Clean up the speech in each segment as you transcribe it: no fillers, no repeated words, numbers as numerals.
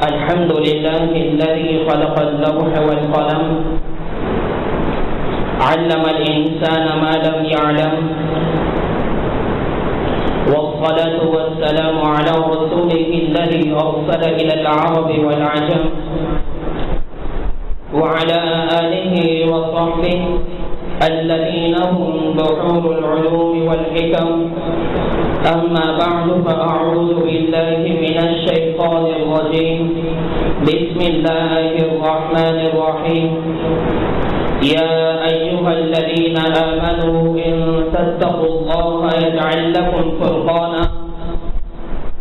الحمد لله الذي خلق اللوح والقلم علم الإنسان ما لم يعلم والصلاة والسلام على رسوله الذي أرسل إلى العرب والعجم وعلى آله وصحبه الذين هم بحور العلوم والحكم. أما بعد فأعوذ بالله من الشيطان الرجيم. بسم الله الرحمن الرحيم. يا أيها الذين آمنوا إن تتقوا الله يجعل لكم فرقانا.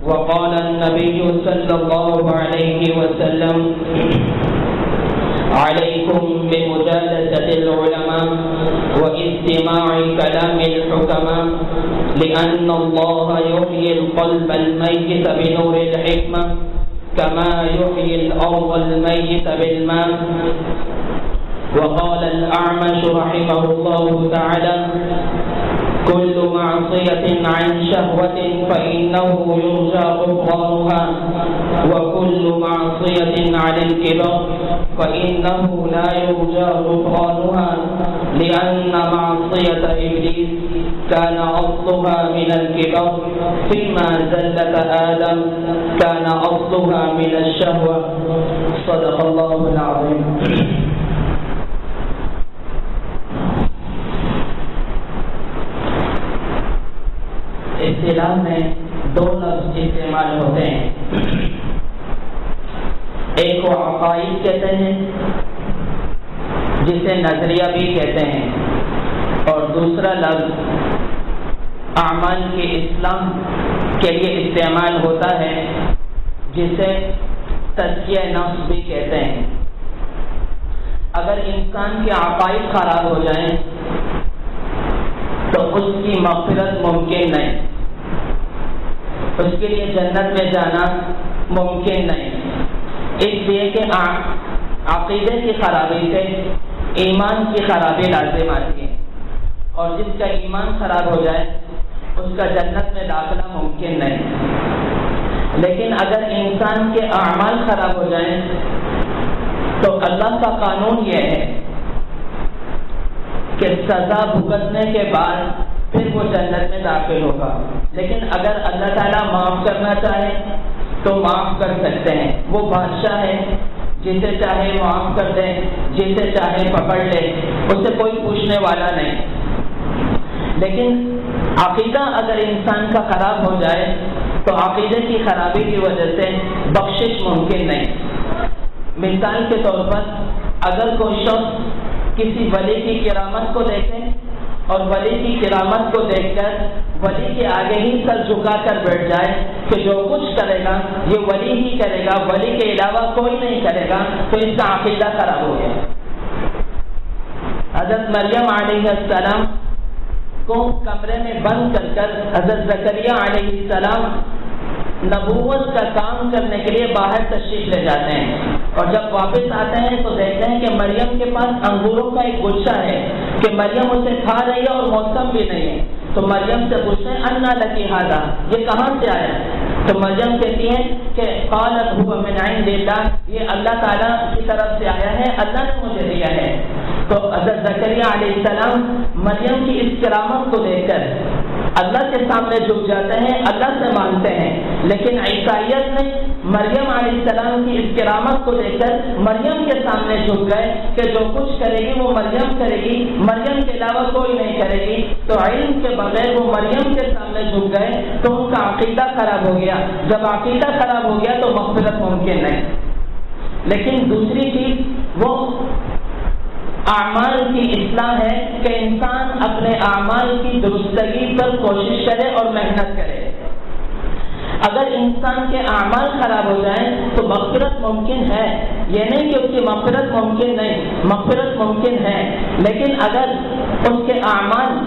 وقال النبي صلى الله عليه وسلم عليكم بمجالسة العلماء واستماع كلام الحكماء لأن الله يحيي القلب الميت بنور الحكمة كما يحيي الأرض الميت بالماء. وقال الأعمش رحمه الله تعالى كل معصية عن شهوة فإنه يرجى غفرانها وكل معصية عن الكبر فإنه لا يرجى غفرانها لأن معصية إبليس كان أصلها من الكبر فيما زلة آدم كان أصلها من الشهوة. صدق الله العظيم. اصطلاح میں دو لفظ استعمال ہوتے ہیں، ایک کو عقائد کہتے ہیں جسے نظریہ بھی کہتے ہیں، اور دوسرا لفظ اعمال کی اصلاح کے لیے استعمال ہوتا ہے جسے تزکیہ نفس بھی کہتے ہیں. اگر انسان کے عقائد خراب ہو جائیں تو اس کی مغفرت ممکن نہیں، اس کے لیے جنت میں جانا ممکن نہیں، اس لیے کہ عقیدے کی خرابی سے ایمان کی خرابی لازم آتی ہے، اور جس کا ایمان خراب ہو جائے اس کا جنت میں داخلہ ممکن نہیں. لیکن اگر انسان کے اعمال خراب ہو جائیں تو اللہ کا قانون یہ ہے کہ سزا بھگتنے کے بعد پھر وہ جنت میں داخل ہوگا. لیکن اگر اللہ تعالیٰ معاف کرنا چاہے تو معاف کر سکتے ہیں. وہ بادشاہ ہے، جسے چاہے معاف کر دے، جسے چاہے پکڑ لے، اس سے کوئی پوچھنے والا نہیں. لیکن عقیدہ اگر انسان کا خراب ہو جائے تو عقیدے کی خرابی کی وجہ سے بخشش ممکن نہیں. مثال کے طور پر اگر کوئی شخص کسی ولی کی کرامت کو دیکھے اور ولی کی کرامت کو دیکھ کر ولی کے آگے ہی سر جھکا کر بیٹھ جائے کہ جو کچھ کرے گا یہ ولی ہی کرے گا، ولی کے علاوہ کوئی نہیں کرے گا، تو اس کا عقیدہ خراب ہو گیا. حضرت مریم علیہ السلام کو کمرے میں بند کر حضرت زکریا علیہ السلام نبوت کا کام کرنے کے لیے باہر تشریف لے جاتے ہیں، اور جب واپس آتے ہیں تو دیکھتے ہیں کہ مریم کے پاس انگوروں کا ایک گچھا ہے کہ مریم اسے کھا رہی ہے اور موسم بھی نہیں ہے. تو مریم سے پوچھتے ہیں انا لکی ھذا، یہ کہاں سے آیا؟ تو مریم کہتی ہے کہ قالت هو من عند اللہ، یہ اللہ تعالیٰ کی طرف سے آیا ہے، اللہ نے مجھے دیا ہے. تو حضرت زکریا علیہ السلام مریم کی اس کرامت کو دیکھ کر اللہ کے سامنے جھک جاتے ہیں، اللہ سے مانگتے ہیں. لیکن عیسائیت میں مریم علیہ السلام کی اس کرامت کو دیکھ کر مریم کے سامنے جھک گئے کہ جو کچھ کرے گی وہ مریم کرے گی، مریم کے علاوہ کوئی نہیں کرے گی. تو علم کے بغیر وہ مریم کے سامنے جھک گئے تو ان کا عقیدہ خراب ہو گیا. جب عقیدہ خراب ہو گیا تو مغفرت ممکن نہیں. لیکن دوسری چیز وہ اعمال کی اصلاح ہے کہ انسان اپنے اعمال کی درستگی پر کوشش کرے اور محنت کرے. اگر انسان کے اعمال خراب ہو جائیں تو مغفرت ممکن ہے، یہ نہیں کہ اس کی مغفرت ممکن نہیں، مغفرت ممکن ہے. لیکن اگر اس کے اعمال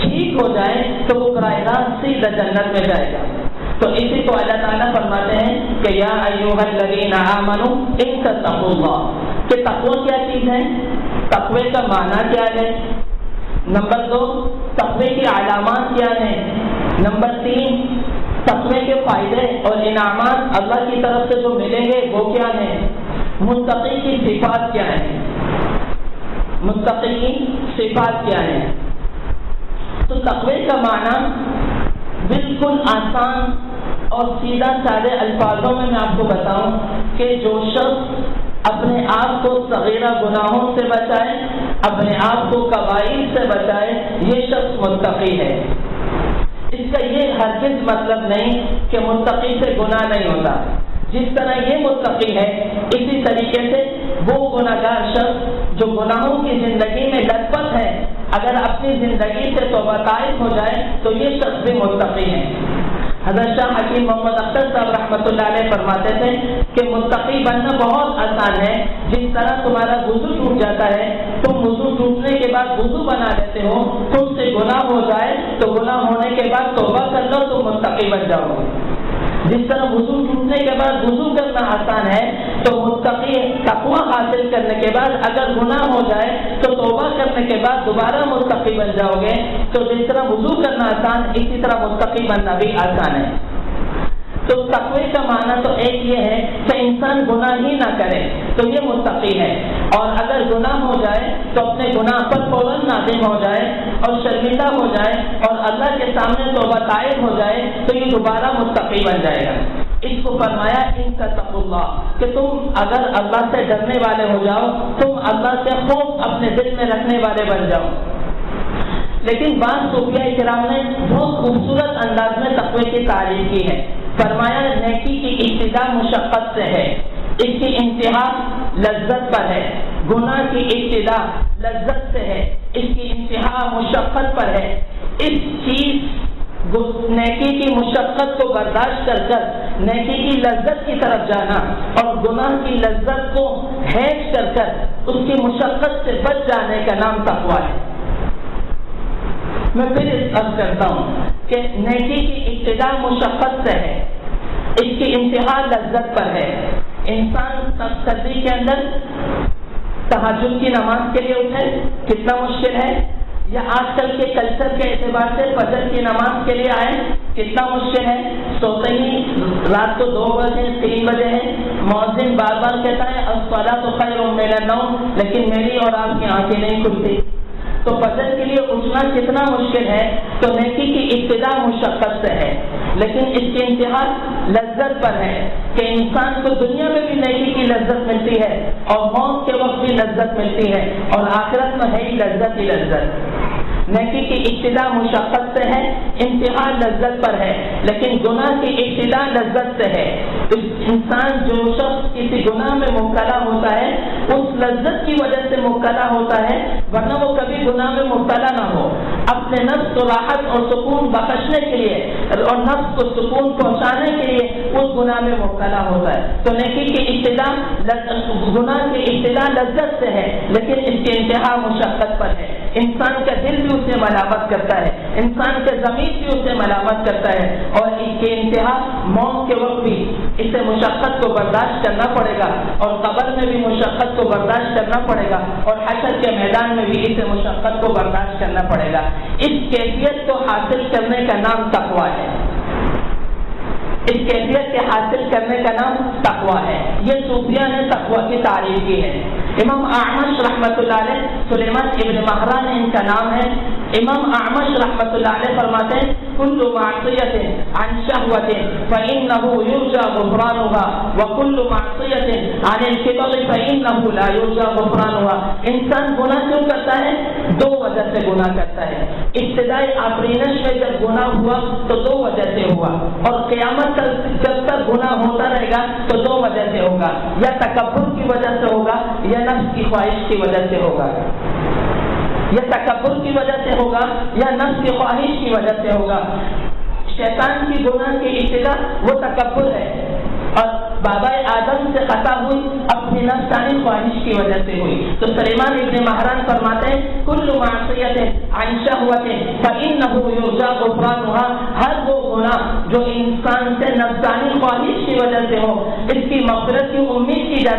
ٹھیک ہو جائے تو وہ براہ راست سیدھا جنت میں جائے گا. تو اسی کو اللہ تعالیٰ فرماتے ہیں کہ یا ایھا الذین آمنوا اتقوا اللہ، کہ تقوی کیا چیز ہے، تقوی کا معنی کیا ہے، نمبر 2 تقوی کی علامات کیا ہیں، نمبر 3 تقوی کے فائدے اور انعامات اللہ کی طرف سے جو ملیں گے وہ کیا ہیں؟ متقی کی صفات کیا ہیں؟ متقی کی صفات کیا ہیں؟ تو تقوی کا معنی بالکل آسان اور سیدھا سادے الفاظوں میں آپ کو بتاؤں کہ جو شخص اپنے آپ کو صغیرہ گناہوں سے بچائے، اپنے آپ کو کبائر سے بچائے، یہ شخص متقی ہے۔ اس کا یہ ہرگز مطلب نہیں کہ متقی سے گناہ نہیں ہوتا۔ جس طرح یہ متقی ہے، اسی طریقے سے وہ گناہگار شخص جو گناہوں کی زندگی میں لت پت ہے، اگر اپنی زندگی سے توبہ طائب ہو جائے تو یہ شخص بھی متقی ہے۔ حضرت شاہ حکیم محمد اختر صاحب رحمۃ اللہ علیہ فرماتے تھے کہ متقی بننا بہت آسان ہے۔ جس طرح تمہارا وضو ٹوٹ جاتا ہے، تم وضو ٹوٹنے کے بعد وضو بنا لیتے ہو، تم سے گناہ ہو جائے تو گناہ ہونے کے بعد توبہ کر لو تو متقی بن جاؤ گے۔ جس طرح وضو ٹوٹنے کے بعد وضو کرنا آسان ہے، تو متقی تقوی حاصل کرنے کے بعد اگر گناہ ہو جائے تو توبہ کرنے کے بعد دوبارہ متقی بن جاؤ گے۔ تو جس طرح وضو کرنا آسان، اسی طرح متقی بننا بھی آسان ہے۔ تو تقوی کا معنی تو ایک یہ ہے کہ انسان گناہ ہی نہ کرے تو یہ متقی ہے، اور اگر گناہ ہو جائے تو اپنے گناہ پر فوراً نادم ہو جائے اور شرمندہ ہو جائے اور اللہ کے سامنے توبہ طائب ہو جائے تو یہ دوبارہ متقی بن جائے گا۔ اس کو فرمایا ان تتقوا اللہ، کہ تم اگر اللہ سے ڈرنے والے ہو جاؤ، تم اللہ سے خوف اپنے دل میں رکھنے والے بن جاؤ۔ لیکن بعض صوفیاء کرام نے بہت خوبصورت انداز میں تقوی کی تعریف کی ہے۔ فرمایا نیکی کی ابتدا مشقت سے ہے، اس کی انتہا لذت پر ہے۔ گناہ کی ابتدا لذت سے ہے، اس کی انتہا مشقت پر ہے۔ اس چیز نیکی کی مشقت کو برداشت کر کر نیکی کی لذت کی طرف جانا اور گناہ کی لذت کو ہیج کر کر اس کی مشقت سے بچ جانے کا نام تقوی ہے۔ میں پھر عرض کرتا ہوں کہ نیکی کی ابتدا مشقت سے ہے، اس کی انتہا لذت پر ہے۔ انسان سردی کے اندر تہجد کی نماز کے لیے اٹھے کتنا مشکل ہے، یا آج کل کے کلچر کے اعتبار سے فجر کی نماز کے لیے آئے کتنا مشکل ہے۔ سوتے ہی رات کو 2 بجے 3 بجے ہیں، مؤذن بار بار کہتا ہے الصلاۃ خیر من النوم، لیکن میری اور آپ کی آنکھیں نہیں کھلتی۔ تو فجر کے لیے اٹھنا کتنا مشکل ہے۔ تو نیکی کی ابتدا مشقت سے ہے، لیکن اس کی انتہا لذت پر ہے کہ انسان کو دنیا میں بھی نیکی کی لذت ملتی ہے اور موت کے وقت بھی لذت ملتی ہے، اور آخرت میں ہے ہی لذت ہی لذت۔ نیکی کی ابتدا مشقت سے ہے، انتہا لذت پر ہے، لیکن گناہ کی ابتدا لذت سے ہے۔ انسان جو شخص کسی گناہ میں مبتلا ہوتا ہے اس لذت کی وجہ سے مبتلا ہوتا ہے، ورنہ وہ کبھی گناہ میں مبتلا نہ ہو۔ اپنے نفس کو راحت اور سکون بخشنے کے لیے اور نفس کو سکون پہنچانے کے لیے اس گناہ میں مبتلا ہوتا ہے۔ تو نیکی کی ابتدا گناہ کی ابتدا لذت سے ہے، لیکن اس کی انتہا مشقت پر ہے۔ انسان کا دل بھی اسے ملامت کرتا ہے، انسان کا ضمیر بھی اسے ملامت کرتا ہے، اور اس کی انتہا موت کے وقت بھی اسے مشقت کو برداشت کرنا پڑے گا، اور قبر میں بھی مشقت کو برداشت کرنا پڑے گا، اور حشر کے میدان میں بھی اسے مشقت کو برداشت کرنا پڑے گا۔ اس کیفیت کو حاصل کرنے کا نام تقوی ہے۔ اس کیفیت کے حاصل کرنے کا نام تقوی ہے۔ یہ صوفیاء نے تقوی کی تعریف کی ہے۔ امام اعمش رحمۃ اللہ علیہ، سلیمان ابن مہران ان کا نام ہے۔ امام اعمش رحمۃ اللہ علیہ فرماتے ہیں کل معصیت عن شہوت فإنه يرجى غفرانها وكل معصیت عن الكبر فإنه لا يرجى غفرانها۔ انسان گناہ کیوں کرتا ہے؟ 2 وجہ سے گناہ کرتا ہے۔ ابتدائی آفرینش میں جب گناہ ہوا تو 2 وجہ سے ہوا، اور قیامت جب تک گناہ ہوتا رہے گا تو 2 وجہ سے ہوگا، یا تکبر کی وجہ سے ہوگا یا نفس کی خواہش کی وجہ سے ہوگا، یا تکبر کی وجہ سے ہوگا یا نفس کی خواہش کی وجہ سے ہوگا۔ شیطان کی گناہ کی ابتدا وہ تکبر ہے، اور بابا آدم سے خطا ہوئی اپنی نفسانی خواہش کی وجہ سے ہوئی۔ تو سلیمان ابن مہران فرماتے ہیں کل معصیت عن شہوت فإنه یرجى غفرانها، ہر وہ گناہ جو انسان سے نفسانی خواہش کی وجہ سے ہو اس کی مغفرت کی امید کی جا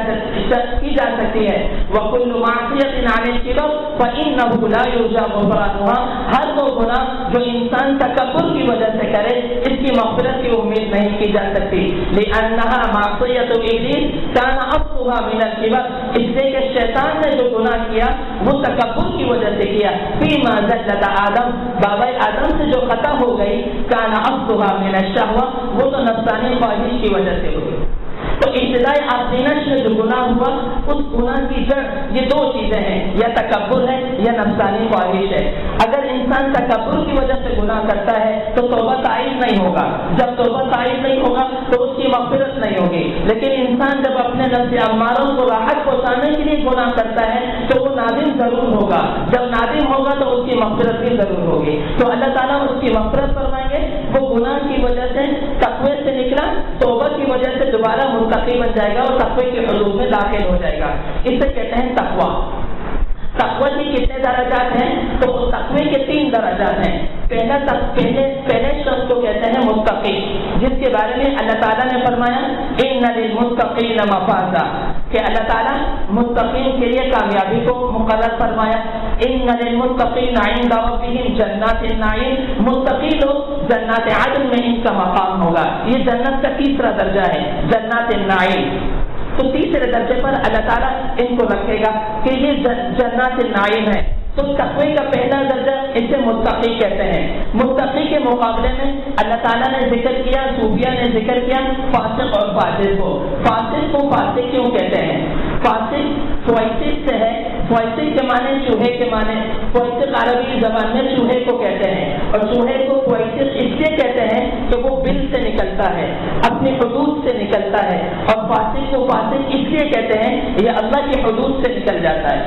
سکتی ہے. وَكُلُّ مَعْصِيَةٍ عَنِ الْكِبَرِ فَإِنَّهُ لَا يُرْجَى غُفْرَانُهَا. ہر وہ گناہ جو انسان تکبر کی وجہ سے کرے اس کی مغفرت کی امید نہیں کی جا سکتی. لِأَنَّهَا مَعْصِيَةُ إِبْلِيسَ كَانَ أَصْلُهَا مِنَ الْكِبَرِ. اس لیے کہ شیطان نے جو گناہ کیا وہ تکبر کی وجہ سے کیا. فِيمَا زَلَّتَ آدم, بابا آدم سے جو خطا ہو گئی, كَانَ أَصْلُهَا مِنَ الشَّهْوَةِ, وہ تو نفسانی خواہش کی وجہ سے ہوئی. تو ابتدائی آفرینش میں جو گناہ ہوا اس گناہ کی جڑ یہ دو چیزیں ہیں, یا تکبر ہے یا نفسانی خواہش ہے. اگر انسان تکبر کی وجہ سے گناہ کرتا ہے تو توبہ تائب نہیں ہوگا. جب توبہ تائب نہیں ہوگا تو اس کی مغفرت نہیں ہوگی. لیکن انسان جب اپنے نفس اماروں کو راحت پہنچانے کے لیے گناہ کرتا ہے تو وہ نادم ضرور ہوگا. جب نادم ہوگا تو اس کی مغفرت بھی ضرور ہوگی. تو اللہ تعالیٰ اس کی مغفرت فرمائیں گے. وہ گناہ کی وجہ سے تقوی سے نکلا, توبہ کی وجہ سے دوبارہ متقی بن جائے گا اور تقوی کے حدود میں داخل ہو جائے گا. اسے کہتے ہیں تقوی. تقوی کے کتنے درجات ہیں؟ تو تقوی کے 3 درجات ہیں. پہلے شخص کو کہتے ہیں متقی, جس کے بارے میں اللہ تعالیٰ نے فرمایا ان للمتقین مفازا, کہ اللہ تعالیٰ متقین کے لیے کامیابی کو مقرر فرمایا. ان للمتقین عند ربهم جنات النعیم, متقی لوگ جنات عدن میں ان کا مقام ہوگا. یہ جنت کا 3 درجہ ہے, جنات النعیم. تو 3 درجے پر اللہ تعالیٰ ان کو رکھے گا کہ یہ جنات النعیم ہے. تو تقوی کا پہلا درجہ اسے متقی کہتے ہیں. متقی کے مقابلے میں اللہ تعالیٰ نے ذکر کیا, صوفیہ نے ذکر کیا فاسق اور فاجر کو. فاسق کو فاسق کیوں کہتے ہیں؟ فاسق فوائسق سے ہے. فوائسق کے معنی چوہے کے معنی. فوائسق عربی زبان میں چوہے کو کہتے ہیں, اور چوہے کو فوائسق اس لیے کہتے ہیں کہ وہ بل سے نکلتا ہے, اپنی حدود سے نکلتا ہے. اور فاسق کو فاسق اس لیے کہتے ہیں یہ اللہ کی حدود سے نکل جاتا ہے,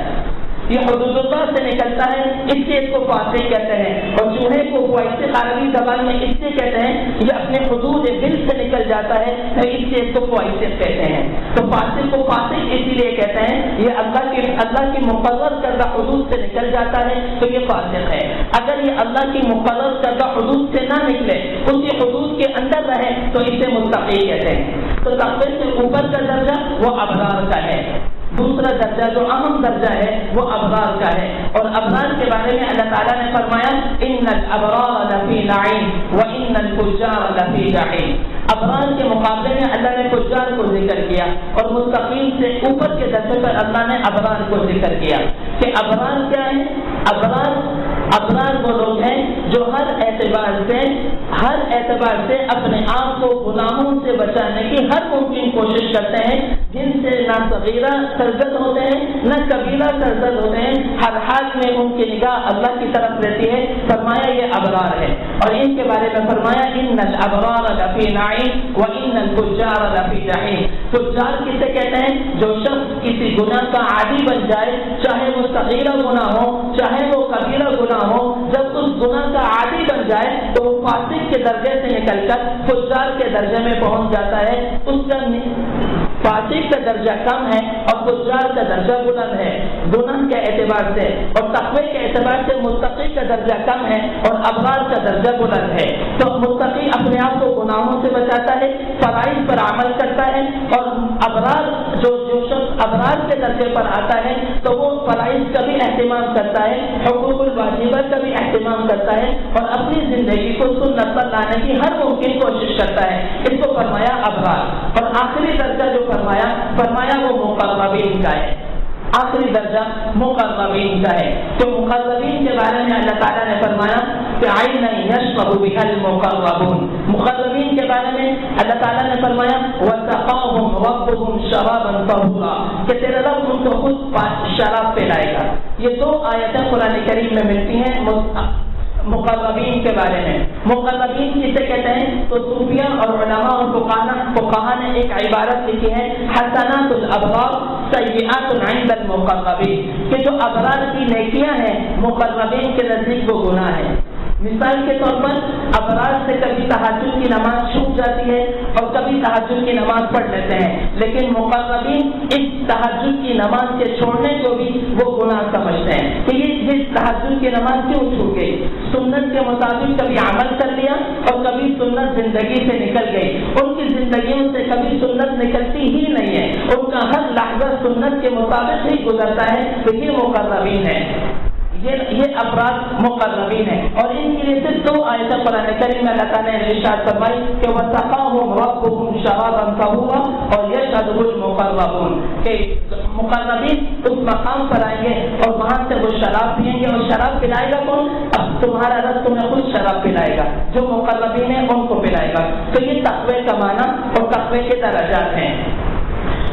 یہ حدود اللہ سے نکلتا ہے, اس لیے اس کو فاسق کہتے ہیں. اور چوہے کو فوائسق عربی زبان میں اس لیے کہتے ہیں یہ اپنے حدود دل سے نکل جاتا ہے, اس لیے اس کو فوائسق کہتے ہیں. تو فاسق کو فاسق اسی لیے کہتے ہیں یہ اللہ کی مقرر کردہ حدود سے نکل جاتا ہے تو یہ فاسق ہے. اگر یہ اللہ کی مقرر کردہ حدود سے نہ نکلے, اس کی حدود کے اندر رہے, تو اسے متقی کہتے ہیں. تو تقوی سے اوپر کا درجہ وہ ابرار کا ہے. دوسرا درجہ جو اہم درجہ ہے وہ ابرار کا ہے. اور ابرار کے بارے میں اللہ تعالیٰ نے فرمایا ان الابرار لفی نعیم وان الفجار لفی جحیم. ابرار کے مقابلے میں اللہ نے فجار کو ذکر کیا, اور متقین سے اوپر کے درجے پر اللہ نے ابرار کو ذکر کیا. کہ ابرار کیا ہے؟ ابرار وہ لوگ ہیں جو ہر اعتبار سے اپنے آپ کو گناہوں سے بچانے کی ہر ممکن کوشش کرتے ہیں, جن سے نہ صغیرہ سرزد ہوتے ہیں نہ کبیرہ سرزد ہوتے ہیں. ہر حال میں ان کی نگاہ اللہ کی طرف رہتی ہے. فرمایا یہ ابرار ہے. اور ان کے بارے میں فرمایا ان الابرار لفی نعیم وان الفجار لفی جحیم. فجار کسے کہتے ہیں؟ جو شخص کسی گناہ کا عادی بن جائے, چاہے وہ صغیرہ گناہ ہو چاہے وہ کبیرہ گناہ ہو, جب اس گناہ کا عادی بن جائے تو وہ فاسق کے درجے سے نکل کر فجار کے درجے میں پہنچ جاتا ہے. اس کا فاسق کا درجہ کم ہے اور فجار کا درجہ بلند ہے گناہ کے اعتبار سے, اور تقوی کے اعتبار سے متقی کا درجہ کم ہے اور ابرار کا درجہ بلند ہے. تو متقی اپنے آپ کو گناہوں سے بچاتا ہے, فرائض پر عمل کرتا ہے, اور ابرار جو شخص ابرار کے درجے پر آتا ہے تو وہ فرائض کا بھی اہتمام کرتا ہے, حقوق الواجبات کا بھی اہتمام کرتا ہے, اور اپنی زندگی کو سنت پر لانے کی ہر ممکن کوشش کرتا ہے. اس کو فرمایا ابرار. اور آخری درجہ جو فرمایا وہ مقربین کا ہے. آخری درجہ مقربین کا ہے. تو مقربین کے بارے میں اللہ تعالیٰ نے فرمایا کہ عین یشرب بها المقربون. مقربین کے بارے میں اللہ تعالیٰ نے فرمایا وسقاهم ربهم شرابا طهورا, کہ تیرا رب ان کو خود شراب پلائے گا. یہ 2 آیتیں قرآن کریم میں ملتی ہیں مقربین کے بارے میں. مقربین کسے کہتے ہیں؟ تو صوفیہ اور علماء اور فقہا نے ایک عبارت لکھی ہے حسنات الابرار سیئات عند المقربین, کہ جو ابرار کی نیکیاں ہیں مقربین کے نزدیک وہ گناہ ہے. مثال کے طور پر ابرار سے کبھی تہجد کی نماز چھوٹ جاتی ہے اور کبھی تہجد کی نماز پڑھ لیتے ہیں، لیکن مقربین اس تہجد کی نماز کے چھوڑنے کو بھی وہ گناہ سمجھتے ہیں کہ یہ تہجد کی نماز کیوں چھوٹ گئی۔ سنت کے مطابق کبھی عمل کر لیا اور کبھی سنت زندگی سے نکل گئی، ان کی زندگیوں سے کبھی سنت نکلتی ہی نہیں ہے، ان کا ہر لحظہ سنت کے مطابق ہی گزرتا ہے، تو یہ مقربین ہے، یہ افراد مقربین ہیں۔ اور ان کے لیے صرف 2 آیتیں قرآن کریم میں اللہ تعالیٰ نے ارشاد فرمائی کہ وَسَقَاهُمْ رَبُّهُمْ شَرَابًا طَهُورًا اور يَشْهَدُهُ الْمُقَرَّبُونَ کہ مقربین اس مقام پر آئیں گے اور وہاں سے وہ شراب پئیں گے، اور شراب پلائے گا کون؟ اب تمہارا رب تمہیں خود شراب پلائے گا، جو مقربین ہیں ان کو پلائے گا۔ تو یہ تقوی کا معنی اور تقوی کے درجات ہیں۔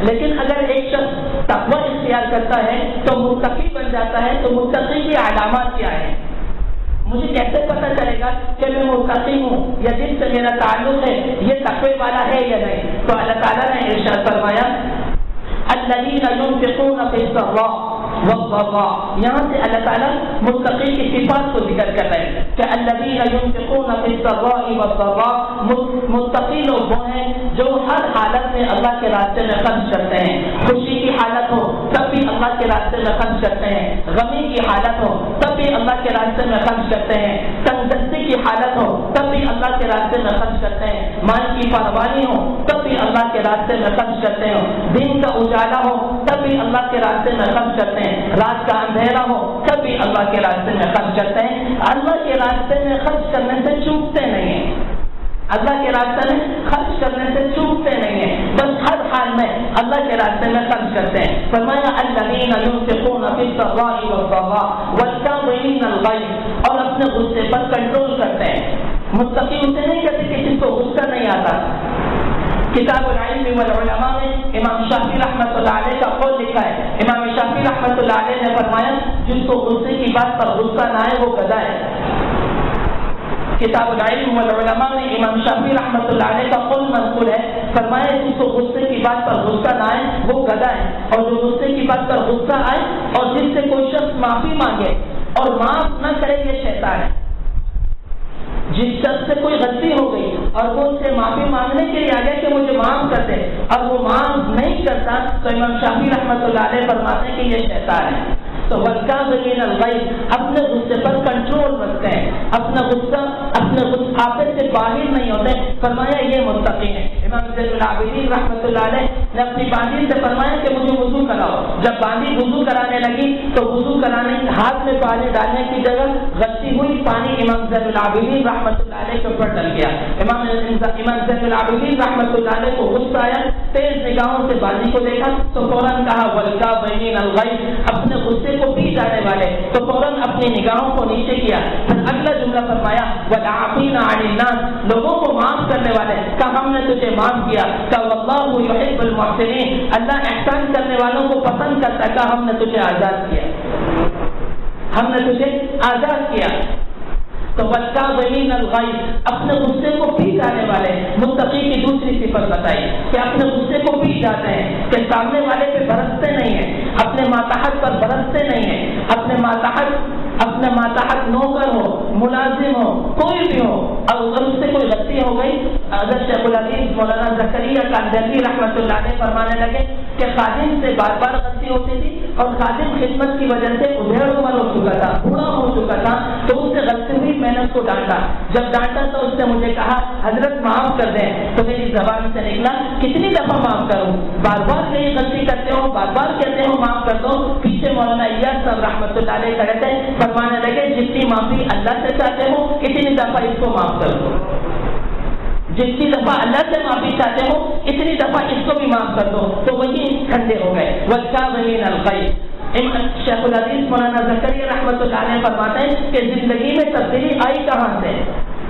لیکن اگر ایک شخص تقوی اختیار کرتا ہے تو متقی بن جاتا ہے، تو متقی کی علامات کیا ہے؟ مجھے کیسے پتہ چلے گا کہ میں متقی ہوں یا جن سے میرا تعلق ہے یہ تقوی والا ہے یا نہیں؟ تو اللہ تعالیٰ نے ارشاد فرمایا الذین ينفقون فی السراء والضراء، یہاں سے اللہ تعالیٰ متقی کی صفات کو ذکر کر رہے ہیں کہ الذین ينفقون فی السراء والضراء، متقی لوگ وہ ہیں جو ہر حالت میں اللہ کے راستے میں خرچ کرتے ہیں، خوشی کی حالت ہو تب بھی اللہ کے راستے میں خرچ کرتے ہیں، غمی کی حالت ہو تب بھی اللہ کے راستے میں خرچ کرتے ہیں، تنگ دستی کی حالت ہو تب بھی اللہ کے راستے میں خرچ کرتے ہیں، مال کی فراوانی ہو تب بھی اللہ کے راستے میں خرچ کرتے ہیں، دن کا اجالا ہو تب بھی اللہ کے راستے میں خرچ کرتے ہیں، رات کا اندھیرا ہو تب بھی اللہ کے راستے میں خرچ کرتے ہیں۔ اللہ کے راستے میں خرچ کرنے سے چوکتے نہیں ہیں، اللہ کے راستے میں خرچ کرنے سے چوکتے نہیں ہیں، بس ہر حال میں اللہ کے راستے میں خرچ کرتے ہیں۔ فرمایا الذین ينفقون فی السراء والضراء والکاظمین الغیظ، اور اپنے غصے پر کنٹرول کرتے ہیں۔ متقی اسے نہیں کہتے کہ جس کو غصہ نہیں آتا۔ کتاب العلم والعلماء میں امام شافعی رحمۃ اللہ علیہ کا قول لکھا ہے، امام شافعی رحمۃ اللہ علیہ نے فرمایا جس کو غصے کی بات پر غصہ نہ آئے وہ گدھا ہے۔ کتاب العلم والعلماء میں امام شافعی رحمۃ اللہ علیہ کا قول منقول ہے، فرمایا جس کو غصے کی بات پر غصہ نہ آئے وہ گدھا ہے، اور جو غصے کی بات پر غصہ آئے اور جس سے کوئی شخص معافی مانگے اور معاف نہ کرے یہ شیطان ہے۔ جس شخص سے کوئی غلطی ہو گئی اور وہ اس سے معافی مانگنے کے لیے آ گیا کہ مجھے معاف کر دے اور وہ معاف نہیں کرتا تو امام شافعی رحمۃ اللہ علیہ فرماتے ہیں کہ یہ شیطان ہے۔ تو والکاظمین الغیظ، اپنے غصے پر کنٹرول رکھتے ہیں، اپنا غصہ اپنے غصے سے باہر نہیں ہوتے، فرمایا یہ متقی ہیں۔ امام زین العابدین رحمۃ اللہ علیہ نے اپنی باندھی سے فرمایا کہ مجھے وضو کراؤ، جب باندھی وضو کرانے لگی تو وضو کرانے ہاتھ میں پانی ڈالنے کی جگہ غلطی ہوئی، پانی امام زین العابدین رحمۃ اللہ علیہ کے اوپر ڈل گیا۔ امام زین العابدین رحمۃ اللہ علیہ کو غصہ آیا، تیز نگاہوں سے باندھی کو دیکھا تو فوراً کہا والکاظمین الغیظ، اپنے غصے کو پی جانے والے، تو فوراً اپنی نگاہوں کو نیچے کیا، پھر اگلا جملہ فرمایا والعافین عن الناس، لوگوں کو معاف کرنے والے، کہ ہم نے تجھے معاف کیا، کہ واللہ یحب المحسنین، اللہ احسان کرنے والوں کو پسند کرتا، کہ ہم نے تجھے آزاد کیا، ہم نے تجھے آزاد کیا۔ تو والکاظمین الغیظ، اپنے غصے کو پی جانے والے، متقی کی دوسری صفت بتائی کہ اپنے غصے کو پی جاتے ہیں، کہ سامنے والے پہ برستے نہیں ہیں، اپنے ماتحت پر برستے نہیں ہیں، اپنے ماتحت نوکر ہو، ملازم ہو، کوئی بھی ہو، اور اس سے کوئی غلطی ہو گئی، حضرت شیخ الحدیث مولانا زکریا کاندھلی رحمۃ اللہ علیہ فرمانے لگے کہ خادم سے بار بار غلطی ہوتی تھی اور خادم خدمت کی وجہ سے ادھیڑ عمر ہو چکا تھا، بوڑھا ہو چکا تھا، تو اس سے غلطی ہوئی، میں نے اس کو ڈانٹا، جب ڈانٹا تو اس نے مجھے کہا حضرت معاف کر دیں، تو میری زبان سے نکلا کتنی دفعہ معاف کروں، بار بار کہیں غلطی کرتے ہو، بار بار کہتے ہو معاف کر دو۔ پیچھے مولانا الیاس صاحب رحمۃ اللہ علیہ کھڑے تھے، فرمانے لگے جتنی معافی اللہ سے چاہتے ہو اتنی دفعہ اس کو معاف کر دو، جتنی دفعہ اللہ سے معافی چاہتے ہو اتنی دفعہ اس کو بھی معاف کر دو، تو وہی ٹھنڈے ہو گئے۔ والکاظمین الغیظ، شیخ الحدیث مولانا زکریا رحمۃ اللہ علیہ فرماتے ہیں کہ زندگی میں تبدیلی آئی کہاں سے؟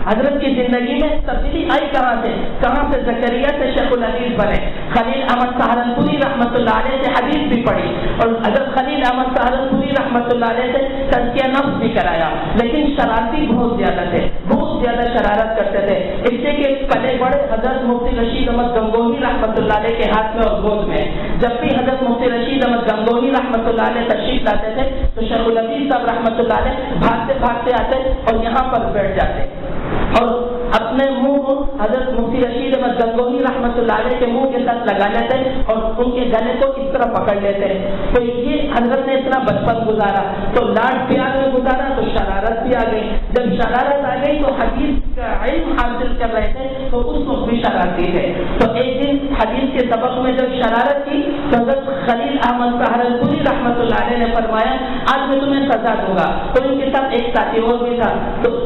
حضرت کی زندگی میں تبدیلی آئی کہاں سے زکریا سے شیخ الحدیث بنے. خلیل احمد سہارنپوری رحمۃ اللہ علیہ سے حدیث بھی پڑھی اور حضرت خلیل احمد سہارنپوری رحمۃ اللہ علیہ سے تزکیہ نفس بھی کرایا. لیکن شرارتی بہت زیادہ تھے, بہت زیادہ شرارت کرتے تھے, اس سے کہ پلے بڑے حضرت مفتی رشید احمد گنگوہی رحمۃ اللہ علیہ کے ہاتھ میں اور گود میں. جب بھی حضرت مفتی رشید احمد گنگوہی رحمۃ اللہ علیہ تشریف لاتے تھے تو شیخ الحدیث صاحب رحمۃ اللہ علیہ بھاگتے آتے اور یہاں پر بیٹھ جاتے اور اپنے منہ کو حضرت مفتی رشید احمد گنگوہی رحمۃ اللہ علیہ کے منہ کے ساتھ لگا لیتے اور ان کے گلے کو اس طرح پکڑ لیتے. تو یہ حضرت نے اتنا بچپن گزارا تو لاڈ پیار میں گزارا تو شرارت بھی آ گئی. جب شرارت آ گئی تو حدیث کا علم حاصل کر رہے تھے تو اس وقت بھی شرارتی تھے. تو ایک دن حدیث کے سبق میں جب شرارت کی تو حضرت خلیل احمد سہارنپوری رحمۃ اللہ علیہ نے فرمایا آج میں تمہیں سزا دوں گا. تو ان کے ساتھ ایک ساتھی اور بھی تھا تو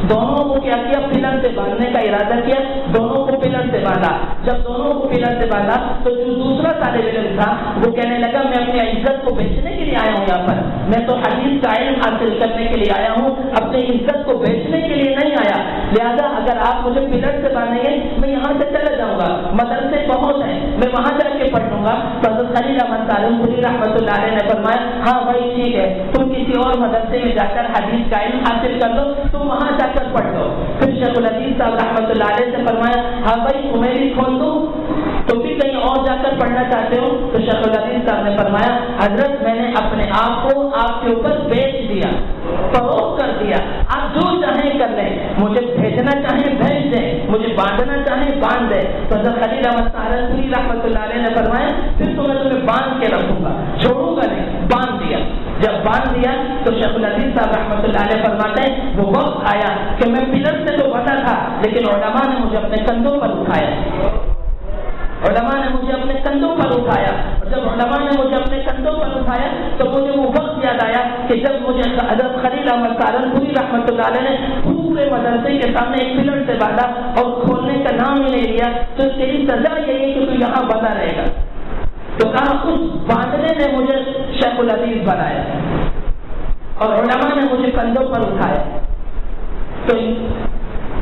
دونوں کو کیا کیا, پلر سے باندھنے کا ارادہ کیا, دونوں کو پلر سے باندھا. جب دونوں کو پلر سے باندھا تو جو دوسرا طالب علم تھا وہ کہنے لگا میں اپنی عزت کو بیچنے کے لیے آیا ہوں یہاں پر, میں تو حدیث کا علم حاصل کرنے کے لیے آیا ہوں, اپنی عزت کو بیچنے کے لیے نہیں آیا. لہذا اگر آپ مجھے پلر سے باندھیں گے میں یہاں سے چلا جاؤں گا, مدرسے بہت ہیں میں وہاں جا کے پڑھ لوں گا. تو حضرت خلیل احمد سہارنپوری رحمۃ اللہ علیہ نے فرمایا ہاں بھائی ٹھیک ہے, تم کسی اور مدرسے میں جا کر حدیث کا علم حاصل کر لو, تم وہاں جا کر پڑھ لو. پھر شیخ الحدیث صاحب رحمۃ اللہ علیہ سے فرمایا ہاں بھائی تمہیں بھی کھول دوں, تم بھی کہیں اور جا کر پڑھنا چاہتے ہو. تو شیخ الحدیث صاحب نے فرمایا حضرت میں نے اپنے آپ کو آپ کے اوپر بیچ دیا, فروخت کر دیا, آپ جو چاہیں کر لیں, مجھے بھیجنا چاہیں بھیج دیں, مجھے باندھنا چاہیں باندھ دیں. تو حضرت خلیل احمد سہارنپوری رحمۃ اللہ علیہ نے فرمایا پھر تو میں تمہیں باندھ کے رکھوں گا, چھوڑوں گا نہیں. باندھ دیا. جب باندھ دیا تو شیخ الحدیث صاحب رحمۃ اللہ علیہ فرماتے ہیں وہ وقت آیا کہ میں پلر سے تو بتا تھا لیکن علماء نے مجھے اپنے کندھوں پر اٹھایا. علماء نے مجھے اپنے کندھوں پر اٹھایا اور جب علماء نے مجھے اپنے کندھوں پر اٹھایا تو مجھے وہ وقت یاد آیا کہ جب مجھے حضرت خلیل احمد سہارنپوری رحمۃ اللہ علیہ نے پورے مدرسے کے سامنے ایک پلر سے باندھا اور کھولنے کا نام ہی نہیں لیا تو تیری سزا یہی ہے کہ تو یہاں بندہ رہے گا. تو کہا اس باندھنے نے مجھے شیخ الحدیث بنایا اور علماء نے مجھے کندھوں پر اٹھایا. تو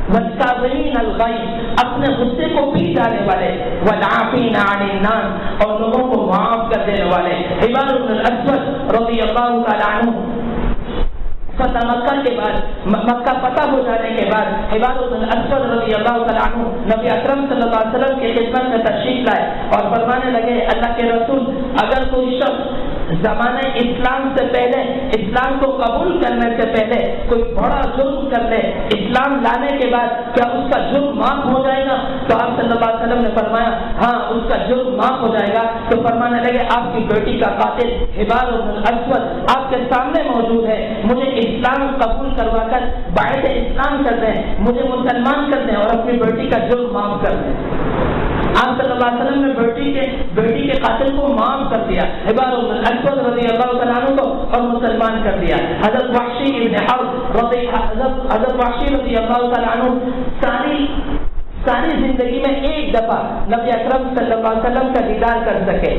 والصابرین الغیظ اپنے غصے کو پی جانے والے, والعافین عن الناس اور لوگوں کو معاف کر دینے والے. حبار بن الاسود رضی اللہ تعالی عنہ فتح مکہ کے بعد, مکہ فتح ہو جانے کے بعد حبار بن الاسود رضی اللہ تعالی عنہ نبی اکرم صلی اللہ علیہ وسلم کی خدمت میں تشریف لائے اور فرمانے لگے اللہ کے رسول اگر کوئی شخص زمانہ اسلام سے پہلے, اسلام کو قبول کرنے سے پہلے کوئی بڑا جرم کر لے, اسلام لانے کے بعد کیا اس کا جرم معاف ہو جائے گا؟ تو آپ صلی اللہ علیہ وسلم نے فرمایا ہاں اس کا جرم معاف ہو جائے گا. تو فرمانے لگے آپ کی بیٹی کا قاتل حبار بن الاسود آپ کے سامنے موجود ہے, مجھے اسلام قبول کروا کر باعث اسلام کر دیں, مجھے مسلمان کر دیں اور اپنی بیٹی کا جرم معاف کر دیں. آپ صلی اللہ علیہ وسلم نے بیٹی کے قاتل کو معاف کر دیا, حبار بن الاسود رضی اللہ تعالیٰ عنہ کو, اور مسلمان کر دیا. حضرت وحشی ابن حرب حضرت وحشی رضی اللہ تعالیٰ عنہ ساری زندگی میں ایک دفعہ نبی اکرم صلی اللہ علیہ وسلم کا دیدار کر سکے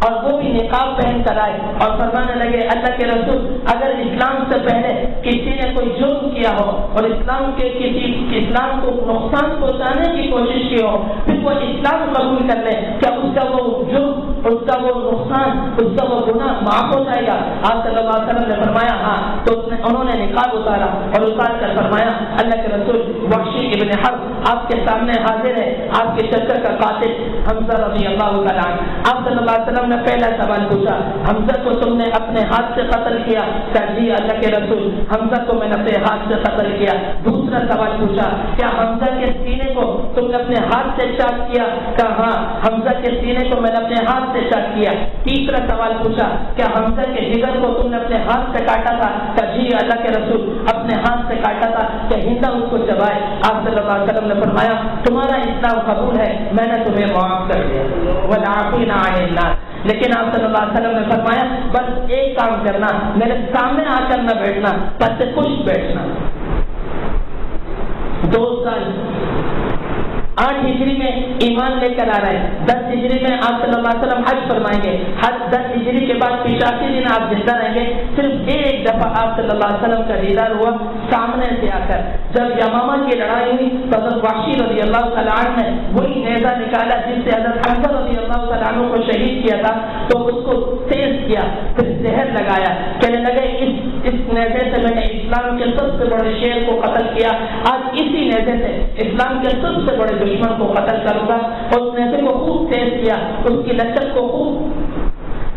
اور وہ بھی نقاب پہن کر آئے اور فرمانے لگے اللہ کے رسول اگر اسلام سے پہلے کسی نے کوئی جرم کیا ہو اور اسلام کو نقصان پہنچانے کی کوشش کی ہو پھر وہ اسلام قبول کر لے, کیا اس کا وہ جرم, اس کا وہ نقصان, اس کا وہ گناہ معاف ہو جائے گا؟ آپ صلی اللہ علیہ وسلم نے فرمایا ہاں. تو انہوں نے نقاب اتارا اور اتار کر فرمایا اللہ کے رسول وحشی ابن حرب آپ کے سامنے حاضر ہے, آپ کے چچا کا قاتل حمزہ رضی اللہ تعالیٰ عنہ. آپ صلی اللہ علیہ وسلم نے پہلا سوال پوچھا حمزہ کو تم نے اپنے ہاتھ سے قتل کیا؟ کہا جی اللہ کے رسول حمزہ کو میں نے اپنے ہاتھ سے قتل کیا. دوسرا سوال پوچھا کیا حمزہ کے سینے کو تم نے اپنے ہاتھ سے چاک کیا؟ کہا ہاں حمزہ کے سینے کو میں نے اپنے ہاتھ سے چاک کیا. تیسرا سوال پوچھا کیا حمزہ کے جگر کو تم نے اپنے ہاتھ سے کاٹا تھا؟ کہا جی اللہ کے رسول اپنے ہاتھ سے کاٹا تھا. کہ ہندا اس کو چبائے. آپ صلی اللہ علیہ وسلم نے فرمایا تمہارا اسلام قبول ہے, میں نے تمہیں معاف کر دیا. والعافین عن الناس. لیکن آپ صلی اللہ علیہ وسلم نے فرمایا بس ایک کام کرنا, میرے سامنے آ کر نہ بیٹھنا, بس سے خوش بیٹھنا. 2 سال 8 ہجری میں ایمان لے کر آ رہے ہیں، 10 ہجری میں آپ صلی اللہ علیہ وسلم حج فرمائیں گے، 10 ہجری کے بعد 85 دن آپ زندہ رہیں گے۔ صرف ایک دفعہ آپ صلی اللہ علیہ وسلم کا دیدار ہوا سامنے سے آ کر، جب یمامہ کی لڑائی ہوئی تو حضرت وحشی رضی اللہ تعالیٰ عنہ نے وہی نیزہ نکالا جس سے حضرت حمزہ رضی اللہ تعالیٰ عنہ کو شہید کیا تھا، تو اس کو تیز کیا، پھر زہر لگایا، کہنے لگے اس نیزے سے میں نے اسلام کے سب سے بڑے شیر کو قتل کیا، آج اسی نیزے سے اسلام کے سب سے بڑے دشمن کو قتل کروں گا۔ اور اس نیزے کو خوب تیز کیا، اس کی لچک کو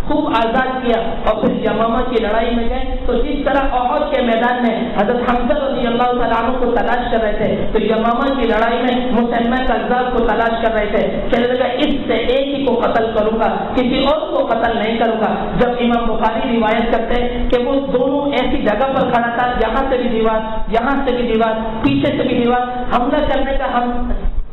خوب آزاد کیا، اور پھر یمامہ کی لڑائی میں گئے تو جس طرح احد کے میدان میں حضرت حمزہ رضی اللہ تعالیٰ عنہ کو تلاش کر رہے تھے، تو یمامہ کی لڑائی میں مسلمہ کذاب کو تلاش کر رہے تھے، کہنے لگا اس سے ایک ہی کو قتل کروں گا، کسی اور کو قتل نہیں کروں گا۔ جب امام بخاری روایت کرتے ہیں کہ وہ دونوں ایسی جگہ پر کھڑا تھا، یہاں سے بھی دیوار، یہاں سے بھی دیوار، پیچھے سے بھی دیوار، حملہ کرنے کا ہم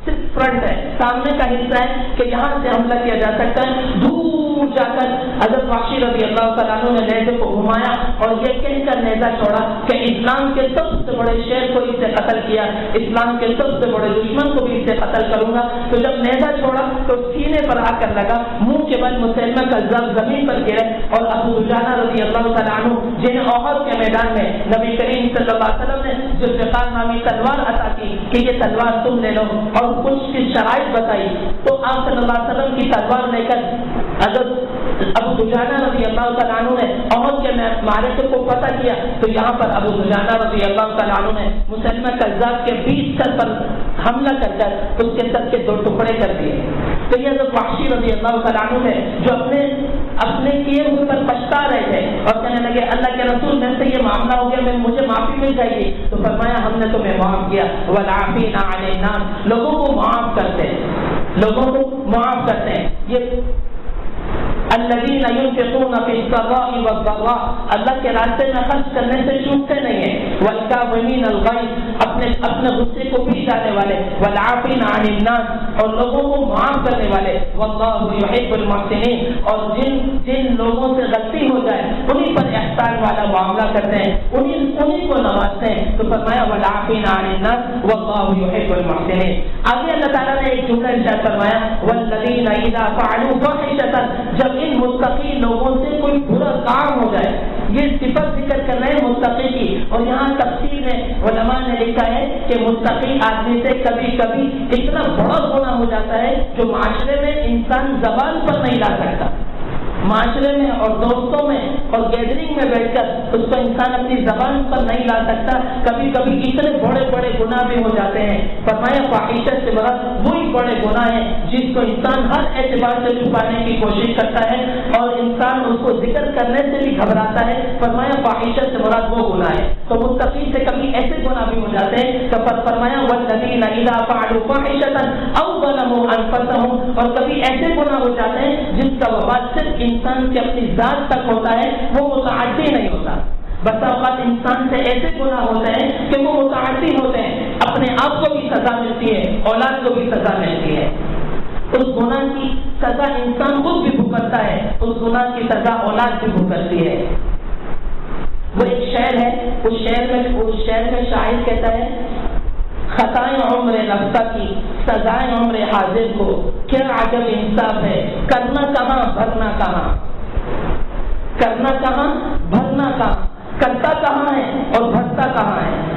صرف فرنٹ ہے، سامنے کا حصہ ہے کہ یہاں سے حملہ کیا جا سکتا ہے۔ دور جا کر حضرت وحشی رضی اللہ تعالیٰ عنہ نے نیزے کو گھمایا اور یہ کہہ کر نیزہ چھوڑا کہ اسلام کے سب سے بڑے شیر کو اس سے قتل کیا، اسلام کے سب سے بڑے دشمن کو بھی اس سے قتل کروں گا۔ تو جب نیزہ چھوڑا تو سینے پر آ کر لگا، منہ کے بل مسلمہ کذاب زمین پر گرے، اور ابو دجانہ رضی اللہ تعالیٰ عنہ جنہیں احد کے میدان میں نبی کریم صلی اللہ علیہ وسلم نے ذوالفقار نامی تلوار عطا کی کہ یہ تلوار تم لے لو، اور کچھ کی شرائط بتائی، تو آپ صلی اللہ علیہ وسلم کی تلوار لے کر حضرت ابو دجانہ رضی اللہ تعالیٰ عنہ نے احد کے معرکے کو فتح کیا، تو یہاں پر ابو دجانہ رضی اللہ تعالیٰ عنہ نے مسلمہ کذاب کے 20 سر پر حملہ کر کر اس کے سر کے 2 ٹکڑے کر دیے۔ تو یہ حضرت وحشی رضی اللہ تعالیٰ عنہ ہے جو اپنے کیے ہوئے پر پچھتا رہے تھے اور کہنے لگے اللہ کے رسول میں سے یہ معاملہ ہو گیا، مجھے معافی مل جائے گی، تو فرمایا ہم نے تمہیں معاف کیا، والعافین عن الناس، لوگوں کو معاف کرتے ہیں، لوگوں کو معاف کرتے ہیں۔ یہ الذین ينفقون فی السراء والضراء، اللہ کے راستے میں خرچ کرنے سے چوکتے نہیں ہیں، والکاظمین الغیظ، اپنے غصے کو پی جانے والے، والعافین عن الناس، اور لوگوں کو معاف کرنے والے، واللہ یحب المحسنین، اور جن لوگوں سے غلطی ہو جائے انہیں پر احسان والا معاملہ کرتے ہیں، انہیں کو نوازتے ہیں۔ تو فرمایا والعافین عن الناس واللہ یحب المحسنین۔ آگے اللہ تعالیٰ نے ایک جملہ ارشاد فرمایا والذین اذا فعلوا فاحشۃ، جب ان متقی لوگوں سے کوئی برا کام ہو جائے، یہ صفت ذکر کر رہے ہیں متقی کی، اور یہاں تفسیر میں علماء نے لکھا ہے کہ متقی آدمی سے کبھی کبھی اتنا بڑا گناہ ہو جاتا ہے جو معاشرے میں انسان زبان پر نہیں لا سکتا، معاشرے میں اور دوستوں میں اور گیدرنگ میں بیٹھ کر اس کو انسان اپنی زبان پر نہیں لا سکتا، کبھی کبھی اتنے بڑے بڑے گناہ بھی ہو جاتے ہیں۔ فرمایا فاحشہ سے مراد وہی بڑے گناہ ہیں جس کو انسان ہر اعتبار سے چھپانے کی کوشش کرتا ہے اور انسان اس کو ذکر کرنے سے بھی گھبراتا ہے۔ فرمایا فاحشہ سے مراد وہ گناہ ہے۔ تو متقی سے کبھی ایسے گناہ بھی ہو جاتے ہیں تو فرمایا والذین اذا فعلوا فاحشۃ او ظلموا انفسهم، اور کبھی ایسے گناہ ہو جاتے ہیں جس کا وبال صرف انسان کی اپنی ذات تک ہوتا ہے، وہ متعدی نہیں ہوتا۔ بسا اوقات انسان سے ایسے گناہ ہوتے ہیں کہ وہ متعدی ہوتے ہیں، اپنے آپ کو بھی سزا ملتی ہے، اولاد کو بھی سزا ملتی ہے، اس گناہ کی سزا انسان خود بھی بھگتتا ہے، اس گناہ کی سزا اولاد بھی بھگتتی ہے۔ وہ ایک شعر ہے، اس شعر میں شاعر کہتا ہے خطائیں عمر رفتہ کی سزائیں عمر حاضر کو، کیا عجب انصاف ہے، کرنا کہاں بھرنا کہاں، کرنا کہاں بھرنا کہاں، کرتا کہاں ہے اور بھرتا کہاں ہے۔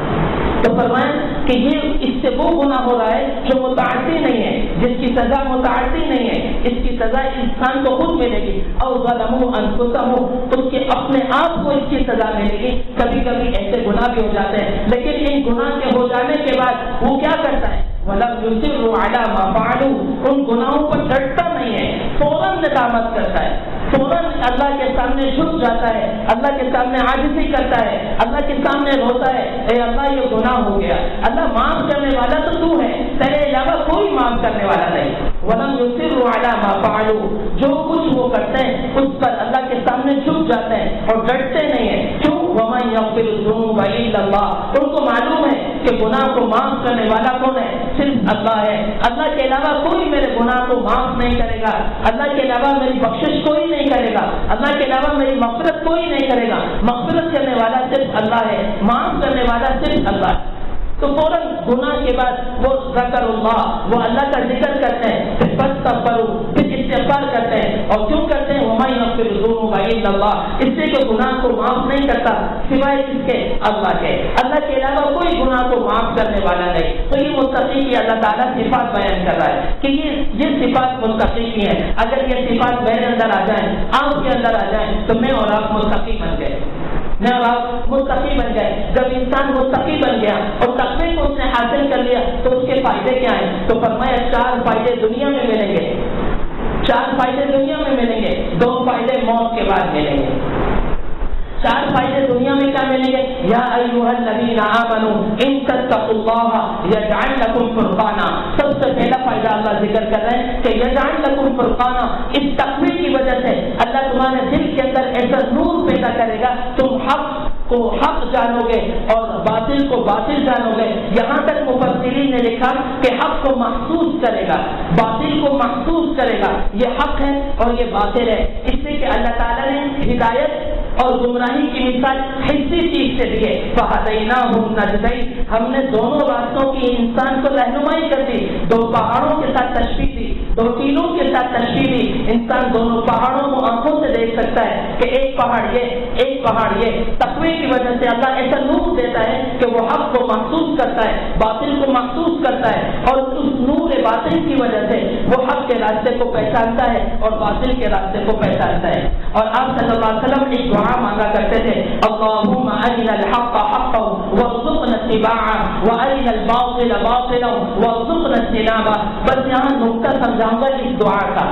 تو فرمایا کہ یہ اس سے وہ گناہ ہو رہا ہے جو متعدی نہیں ہے، جس کی سزا متعدی نہیں ہے، اس کی سزا انسان کو خود ملے گی، او ظلموا انفسهم، اس کے اپنے آپ کو اس کی سزا ملے گی۔ کبھی کبھی ایسے گناہ بھی ہو جاتے ہیں، لیکن ان گناہ کے ہو جانے کے بعد وہ کیا کرتا ہے وَلَمْ يُصِرُّوا عَلَىٰ مَا فَعَلُوا، ان گناہوں پر ڈٹتا نہیں ہے، فوراً ندامت کرتا ہے، فوراً اللہ کے سامنے جھک جاتا ہے، اللہ کے سامنے عاجزی کرتا ہے، اللہ کے سامنے روتا ہے، اے اللہ یہ گناہ ہو گیا، اللہ معاف کرنے والا تو تو ہے، تیرے علاوہ کوئی معاف کرنے والا نہیں۔ وَلَمْ يُصِرُّوا عَلَىٰ مَا فَعَلُوا، جو کچھ وہ کرتے ہیں اس پر اللہ کے سامنے جھک جاتے ہیں اور ڈٹتے نہیں ہیں۔ کیوں؟ وَمَن يَغْفِرُ الذُّنُوبَ إِلَّا اللَّهُ، ان کو معلوم ہے کہ گناہ کو معاف کرنے والا کون ہے؟ صرف اللہ ہے، اللہ کے علاوہ کوئی میرے گناہ کو معاف نہیں کرے گا، اللہ کے علاوہ میری بخشش کوئی نہیں کرے گا، اللہ کے علاوہ میری مغفرت کوئی نہیں کرے گا۔ مغفرت کرنے والا صرف اللہ ہے، معاف کرنے والا صرف اللہ ہے۔ تو فوراً گناہ کے بعد وہ ذکر اللہ، وہ اللہ کا ذکر کرتے ہیں، پھر پھر استغفار کرتے ہیں. اور کیوں کرتے ہیں؟ وَمَن يَغْفِرُ الذُّنُوبَ إِلَّا اللَّهُ، اس سے کہ گناہ کو معاف نہیں کرتا سوائے کس کے؟ اللہ کے. اللہ کے علاوہ کوئی گناہ کو معاف کرنے والا نہیں. تو یہ متقی کی اللہ تعالیٰ صفات بیان کر رہا ہے کہ یہ صفات متقی کی ہیں. اگر یہ صفات میرے اندر آ جائیں، آپ کے اندر آ جائیں، تو میں اور آپ متقی بن گئے، میں اور آپ متقی بن گئے. جب انسان متقی بن گیا اور تقوی کو اس نے حاصل کر لیا تو اس کے فائدے کیا ہیں؟ تو فرمایا 4 فائدے دنیا میں ملیں گے، 4 فائدے دنیا میں ملیں گے، 2 فائدے موت کے بعد ملیں گے. 4 فائدے دنیا میں کیا ملیں گے؟ یا ایھا الذین آمنوا ان تتقوا اللہ یجعل لکم فرقانا. سب سے پہلا فائدہ اللہ ذکر کر رہے ہیں کہ یجعل لکم فرقانا. اس تقوی کی وجہ سے اللہ تمہارے دل کے اندر ایسا نور پیدا کرے گا، تم حق کو حق جانو گے اور باطل کو باطل جانو گے. یہاں تک مفسرین نے لکھا کہ حق کو محسوس کرے گا، باطل کو محسوس کرے گا. یہ حق ہے اور یہ باطل ہے. اس لیے کہ اللہ تعالیٰ نے ہدایت اور گمراہی کی مثال حصی چیز سے دیے. فَهَدَيْنَاهُ النَّجْدَيْنِ، ہم نے دونوں راستوں کی انسان کو رہنمائی کر دی. 2 پہاڑوں کے ساتھ تشبیہ دی، 2 ٹیلوں کے ساتھ تشبیہ دی. انسان دونوں پہاڑوں کو آنکھوں سے دیکھ سکتا ہے کہ ایک پہاڑ یہ، ایک پہاڑ یہ. تقوی کی وجہ سے اللہ ایسا نور دیتا ہے کہ وہ حق کو محسوس کرتا ہے، باطل کو محسوس کرتا ہے، اور اس نور باطل کی وجہ سے وہ حق کے راستے کو پہچانتا ہے اور باطل کے راستے کو پہچانتا ہے. اور آپ صلی اللہ علیہ وسلم ایک دعا مانگا کرتے تھے، اللہم ارنا الحق حقا وارزقنا اتباعه وارنا الباطل باطلا وارزقنا اجتنابه. بس یہاں نقطہ سمجھاؤں گا اس دعا کا،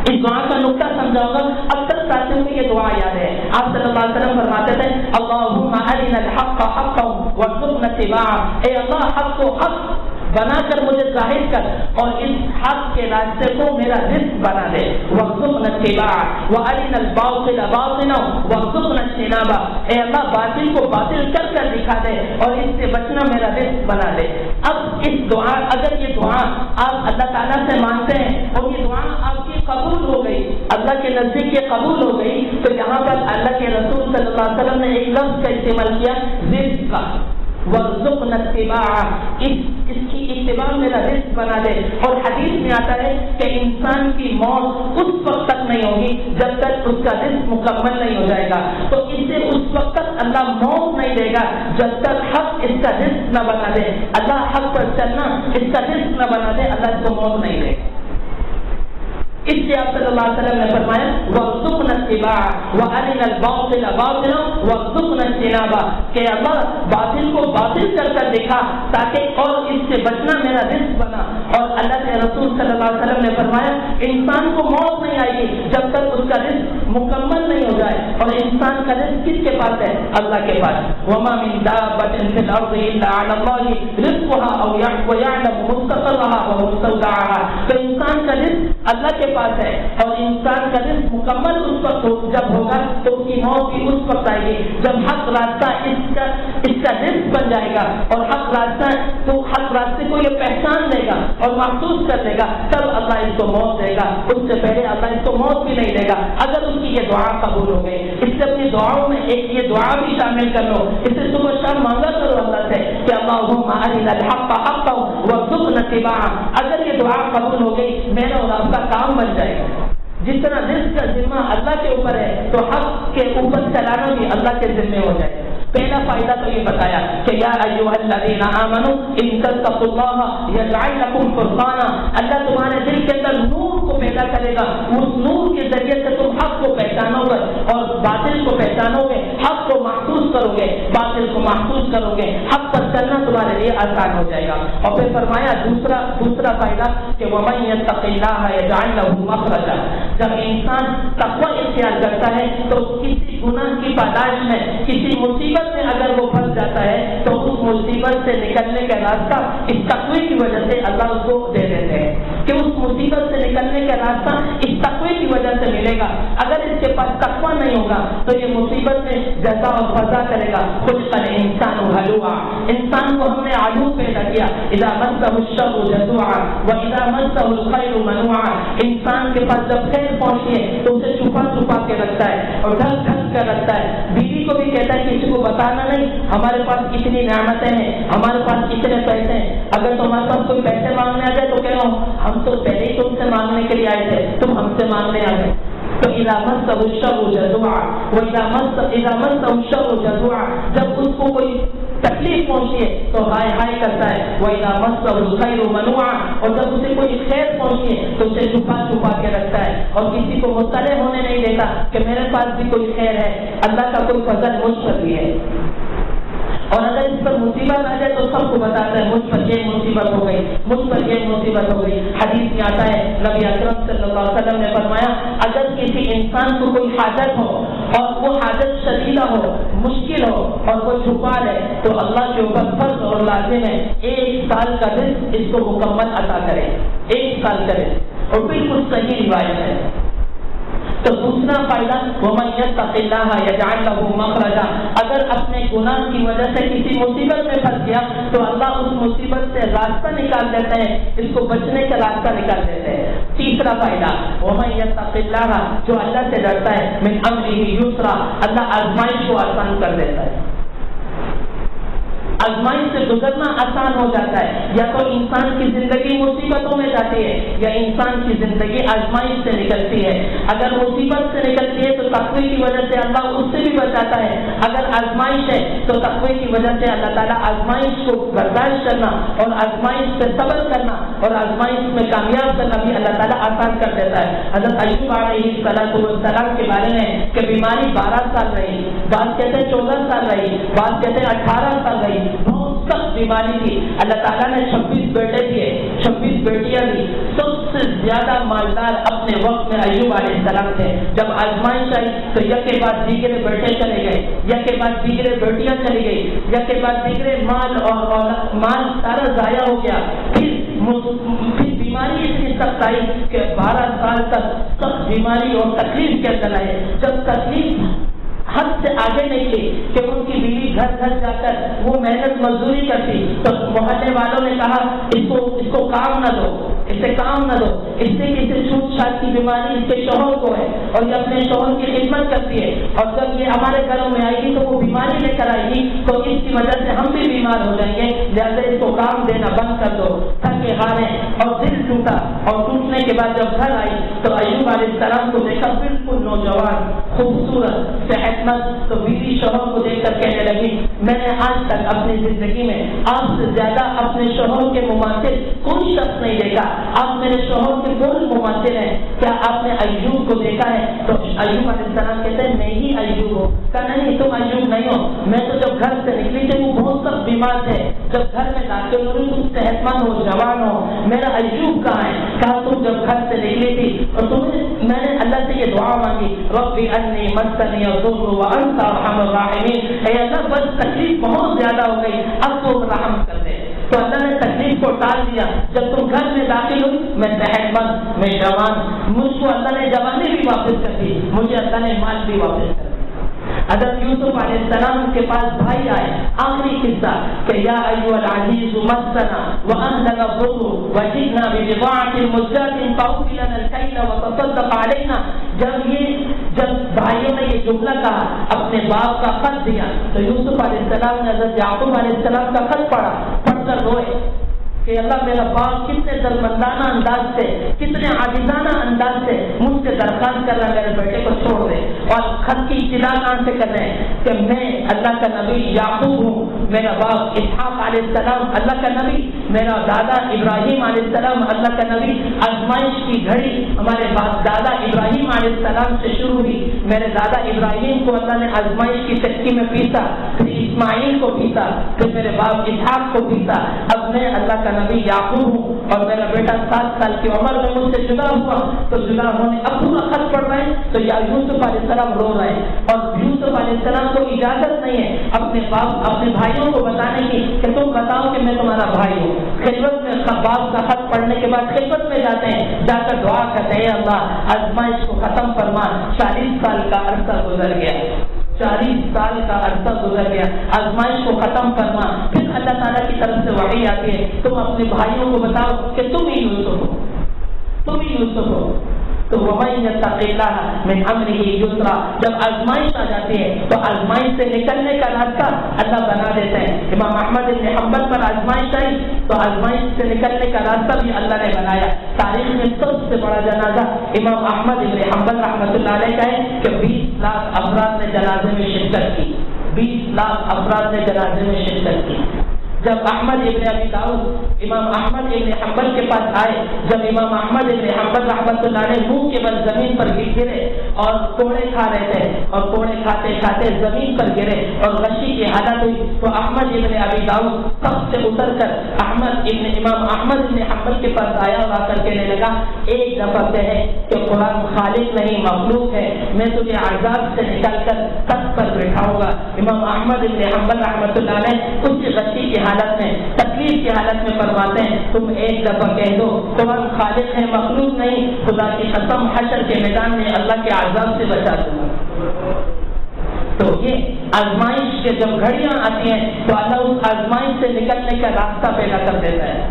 اس دعا کا نقطہ سمجھاؤں گا. اکثر ساتھیوں کو یہ دعا یاد ہے. آپ صلی اللہ علیہ وسلم فرماتے تھے اللہم ارنا الحق حقا وارزقنا اتباعه. اے اللہ حق کو حق بنا کر مجھے ظاہر کر اور اس حق کے راستے کو میرا رزق بنا دے. وارزقنا اتباعه وارنا الباطل باطلا وارزقنا اجتنابه. اے اللہ باطل کو باطل کر کر دکھا دے اور اس سے بچنا میرا رزق بنا دے. اب اس دعا، اگر یہ دعا آپ اللہ تعالیٰ سے مانگتے ہیں اور یہ دعا آپ کی قبول ہو گئی، اللہ کے نزدیک یہ قبول ہو گئی، تو یہاں پر اللہ کے رسول صلی اللہ علیہ وسلم نے ایک لفظ کا استعمال کیا، رزق کا. وارزقنا اتباعه، اس کی اتباع میرا رزق بنا دے. اور حدیث میں آتا ہے کہ انسان کی موت اس وقت تک نہیں ہوگی جب تک اس کا رزق مکمل نہیں ہو جائے گا. تو اسے اس وقت تک اللہ موت نہیں دے گا جب تک حق اس کا رزق نہ بنا دے. اللہ حق پر چلنا اس کا رزق نہ بنا دے، اللہ اس کو موت نہیں دے. اس لیے آپ صلی اللہ علیہ وسلم نے فرمایا وارزقنا اتباعه وارنا الباطل باطلا وارزقنا اجتنابه، کہ اللہ باطل کو باطل کر کر دکھا تاکہ اور اس سے بچنا میرا رزق بنا. اور اللہ کے رسول صلی اللہ علیہ وسلم نے فرمایا انسان کو موت نہیں آئے گی جب تک اس کا رزق مکمل نہیں ہو جائے. اور انسان کا رزق کس کے پاس ہے؟ اللہ کے پاس. وما من دابة في الأرض إلا على الله رزقها أو يعلم مستقرها ومستودعها. تو انسان کا رزق اللہ کے پاس ہے اور انسان کا رزق مکمل اس وقت جب ہوگا تو اس کی موت بھی اس وقت آئے گی جب حق راستہ اس کا رزق بن جائے گا اور حق راستہ تو حق راستے کو یہ پہچان لے گا اور محسوس کر لے گا، تب اللہ اس کو موت دے گا. اس سے پہلے اللہ اس کو موت بھی نہیں دے گا اگر اس کی یہ دعا قبول ہو گئی. اس سے اپنی دعاؤں میں ایک یہ دعا بھی شامل کر لو، اسے صبح شام مانگا کرو اللہ سے کہ اللہم ارنا الحق حقا وارزقنا اتباعه. اگر یہ دعا قبول ہو گئی میرا اور آپ کا کام بن جائے گا. جس طرح رزق کا ذمہ اللہ کے اوپر ہے تو حق کے اوپر چلانا بھی اللہ کے ذمہ ہو جائے. پہلا فائدہ تو یہ بتایا کہ یا ایھا الذین آمنوا ان تتقوا اللہ یجعل لکم فرقانا. اللہ تمہارے دل کے اندر نور کو پیدا کرے گا، اس نور کے ذریعے سے تم حق کو پہچانو گے اور باطل کو پہچانو گے، حق کو محسوس کرو گے، باطل کو محسوس کرو گے، حق پر چلنا تمہارے لیے آسان ہو جائے گا. اور پھر فرمایا دوسرا فائدہ کہ ومن یتق اللہ یجعل له مخرجا. جب انسان تقوی اختیار کرتا ہے تو کسی گناہ کی پاداش میں، کسی مصیبت میں اگر وہ پھنس جاتا ہے تو اس مصیبت سے نکلنے کا راستہ اس تقوی کی وجہ سے اللہ اس کو دے دیتے ہیں کہ اس مصیبت سے نکلنے کا راستہ اس تقوی کی وجہ سے ملے گا. اگر اس کے پاس تقوی نہیں ہوگا تو یہ مصیبت میں جزا اور فضا کرے گا. خلق الانسان ہلوعا، انسان کو ہم نے علو پیدا کیا. اذا مسہ الشر جزوعا واذا مسہ الخیر منوعا. انسان کے پاس جب خیر پہنچتی ہے تو اسے چھپا چھپا کے رکھتا ہے اور ڈھک ڈھک کر رکھتا ہے. بیوی کو بھی کہتا ہے کسی کو بتانا نہیں، ہمارے پاس اتنی نعمتیں ہیں، ہمارے پاس اتنے پیسے ہیں، اگر تمہارے پاس کوئی پیسے مانگنے آ جائے تو کہہ رہا ہوں ہم تو پہلے ہی تم سے مانگنے کے لیے آئے تھے، تم ہم سے مانگنے آ گئے۔ تو اذا مسه الشر جزوعا واذا مسه الشر جزوعا، جب اس کو کوئی تکلیف پہنچی ہے تو ہائے ہائے کرتا ہے، واذا مسه الخير منوعا، اور جب اسے کوئی خیر پہنچی ہے تو اسے چھپا چھپا کے رکھتا ہے اور کسی کو مطلع ہونے نہیں دیتا کہ میرے پاس بھی کوئی خیر ہے، اللہ کا کوئی فضل مجھ پر بھی ہے۔ اور اگر اس پر مصیبت آ جائے تو سب کو بتاتا ہے مجھ پر یہ مصیبت ہو گئی، مجھ پر یہ مصیبت ہو گئی۔ حدیث میں آتا ہے نبی اکرم صلی اللہ علیہ وسلم نے فرمایا اگر کسی انسان کو کوئی حاجت ہو اور وہ حاجت شدیدہ ہو، مشکل ہو اور وہ چھپا لے تو اللہ کے اوپر فرض اور لازم ہے 1 سال کا رزق اس کو مکمل عطا کرے، 1 سال کرے، اور بالکل صحیح روایت ہے۔ تو دوسرا فائدہ وَمَن يَتَّقِ اللَّهَ يَجْعَل لَّهُ مَخْرَجًا، اگر اپنے گناہ کی وجہ سے کسی مصیبت میں پھنس گیا تو اللہ اس مصیبت سے راستہ نکال دیتے ہیں، اس کو بچنے کا راستہ نکال دیتے ہیں۔ تیسرا فائدہ وَمَن يَتَّقِ اللَّهَ، جو اللہ سے ڈرتا ہے، مِنْ أَمْرِهِ يُسْرًا، اللہ آزمائش کو آسان کر دیتا ہے، آزمائش سے گزرنا آسان ہو جاتا ہے۔ یا تو انسان کی زندگی مصیبتوں میں جاتی ہے یا انسان کی زندگی آزمائش سے نکلتی ہے۔ اگر مصیبت سے نکلتی ہے تو تقوی کی وجہ سے اللہ اس سے بھی بچاتا ہے، اگر آزمائش ہے تو تقوی کی وجہ سے اللہ تعالیٰ آزمائش کو برداشت کرنا اور آزمائش سے صبر کرنا اور آزمائش میں کامیاب کرنا بھی اللہ تعالیٰ آسان کر دیتا ہے۔ حضرت ایوب علیہ السلام کے بارے میں کہ بیماری 12 سال رہی، بعض کہتے ہیں 14 سال رہی، بعض کہتے ہیں 18 سال رہی، بہت سخت بیماری تھی۔ اللہ تعالیٰ نے 26 بیٹے دیے، 26 بیٹیاں دی۔ سب سے زیادہ مالدار اپنے وقت میں ایوب علیہ السلام تھے۔ جب آزمائش آئی تو یک کے بعد دیگرے بیٹے چلے گئے، یک کے بعد دیگرے بیٹیاں چلی گئی، یک کے بعد دیگرے مال سارا ضائع ہو گیا۔ پھر بیماری اتنی سخت آئی کہ 12 سال تک سخت بیماری اور تکلیف کے اندر آئے۔ جب تکلیف حد سے آگے نہیں تھی کہ ان کی بیوی گھر گھر جا کر وہ محنت مزدوری کرتی تو محلے والوں نے کہا اس کو کام نہ دو، اسے کام نہ دو، اس سے اسے چھوٹ چھاٹ کی بیماری اس کے شوہر کو ہے اور یہ اپنے شوہر کی خدمت کرتی ہے، اور جب یہ ہمارے گھروں میں آئے گی تو وہ بیماری لے کر آئے گی تو اس کی وجہ سے ہم بھی بیمار ہو جائیں گے، لہٰذا اس کو کام دینا بند کر دو۔ تھکے ہارے اور دل ٹوٹا، اور ٹوٹنے کے بعد جب گھر آئی تو ایوب علیہ السلام کو دیکھا بالکل نوجوان، خوبصورت، صحت مند، تو بیوی شوہر کو دیکھ کر کہنے لگی میں نے آج تک اپنی زندگی میں آپ سے زیادہ اپنے شوہر کے مماثل کوئی شخص نہیں دیکھا، آپ میرے شوہر کے کون مماثل ہیں، کیا آپ نے ایوب کو دیکھا ہے؟ تو ایوب علیہ السلام کہتے ہیں میں ہی ایوب ہوں۔ کہا نہیں تم ایوب نہیں ہو، میں تو جب گھر سے نکلی تھی وہ بہت سخت بیمار تھے، جب گھر میں داخل ہوئی تم صحت مند ہو، جوان ہو، میرا ایوب کہاں ہے؟ کہا تم جب گھر سے نکلی تھی اور میں نے اللہ سے یہ دعا مانگی ربی انی مسنی الضر وانت ارحم الراحمین، اے اللہ بس تکلیف بہت زیادہ ہو گئی، اب تو رحم کر دے۔ تو اللہ نے تکلیف کو ٹال دیا، جب تم گھر میں داخل ہوئی میں صحت مند، میں جوان، مجھ کو اللہ نے جوانی بھی واپس کر دی، مجھے اللہ نے مال بھی واپس کر دی۔ حضرت یوسف علیہ السلام کے پاس بھائی آئے، آخری قصہ کہ یا ایھا العزیز مسنا واهلك الضر وجئنا ببضاعة مزجاة فأوف لنا الكيل وتصدق علينا۔ جب بھائیوں نے یہ جملہ کہا، اپنے باپ کا خط دیا، تو یوسف علیہ السلام نے حضرت یعقوب علیہ السلام کا خط پڑھا، پڑھ کر روئے کہ اللہ میرا باپ کتنے درمندانہ انداز سے، کتنے عاجزانہ انداز سے مجھ سے درخواست کر رہا میرے بیٹے کو چھوڑ دے، اور خط کی ابتدا کہاں سے کر رہے ہیں کہ میں اللہ کا نبی یعقوب ہوں، میرا باپ اسحاق علیہ السلام اللہ کا نبی، میرا دادا ابراہیم علیہ السلام اللہ کا نبی۔ آزمائش کی گھڑی ہمارے باپ دادا ابراہیم علیہ السلام سے شروع ہوئی، میرے دادا ابراہیم کو اللہ نے آزمائش کی چکی میں پیسا، پھر اسماعیل کو پیسا، پھر میرے باپ اسحاق کو پیسا، اب میں اللہ کا نبی یعقوب ہوں، اور میرا بیٹا 7 سال کی عمر میں مجھ سے جدا ہوا، تو جدا ہونے اب پورا خط پڑھ رہے ہیں تو یا یوسف علیہ السلام رو رہے ہیں، اور یوسف علیہ السلام کو اجازت نہیں ہے اپنے باپ اپنے بھائیوں کو بتانے کی کہ تم بتاؤ کہ میں تمہارا بھائی ہوں۔ خدمت میں باپ کا خط پڑھنے کے بعد خدمت میں جاتے ہیں، جا کر دعا کرتے ہیں اللہ آزمائش کو ختم فرما۔ 40 سال کا عرصہ گزر گیا، 40 سال کا عرصہ گزر گیا، آزمائش کو ختم فرما۔ پھر اللہ تعالیٰ کی طرف سے وحی آتی ہے تم اپنے بھائیوں کو بتاؤ کہ تم ہی یوسف ہو، تم ہی یوسف ہو۔ تو وَمَن يَتَّقِ اللَّهَ مِنْ أَمْرِهِ يُسْرًا، جب آزمائش آ جاتی ہے تو آزمائش سے نکلنے کا راستہ اللہ بنا دیتے ہیں۔ امام احمد بن حنبل پر آزمائش آئی تو آزمائش سے نکلنے کا راستہ بھی اللہ نے بنایا۔ تاریخ میں سب سے بڑا جنازہ امام احمد بن حنبل رحمۃ اللہ علیہ کا ہے کہ 20 لاکھ افراد نے جنازے میں شرکت کی، 20 لاکھ افراد نے جنازے میں شرکت کی۔ جب احمد ابن ابی داؤد امام احمد ابن حنبل کے پاس آئے، جب امام احمد ابن حنبل رحمۃ اللہ علیہ منہ کے بل زمین پر گرے اور کوڑے کھا رہے تھے اور کوڑے کھاتے کھاتے زمین پر گرے اور غشی کی حالت ہوئی، تو احمد ابن ابی داؤد سب سے اتر کر امام احمد ابن حنبل کے پاس آیا اور آ کر کہنے لگا ایک دفعہ کہے کہ قرآن خالق نہیں مخلوق ہے، میں تجھے عذاب سے نکال کر تخت پر بٹھاؤں گا۔ امام احمد ابن حنبل رحمۃ اللہ علیہ اسی غشی کی حالت میں، تکلیف کی حالت میں فرماتے ہیں تم ایک دفعہ کہہ دو قرآن خالق ہے مخلوق نہیں، خدا کی قسم حشر کے میدان میں اللہ کے عذاب سے بچا دوں گا۔ تو یہ آزمائش کے جب گھڑیاں آتی ہیں تو اللہ اس آزمائش سے نکلنے کا راستہ پیدا کر دیتا ہے۔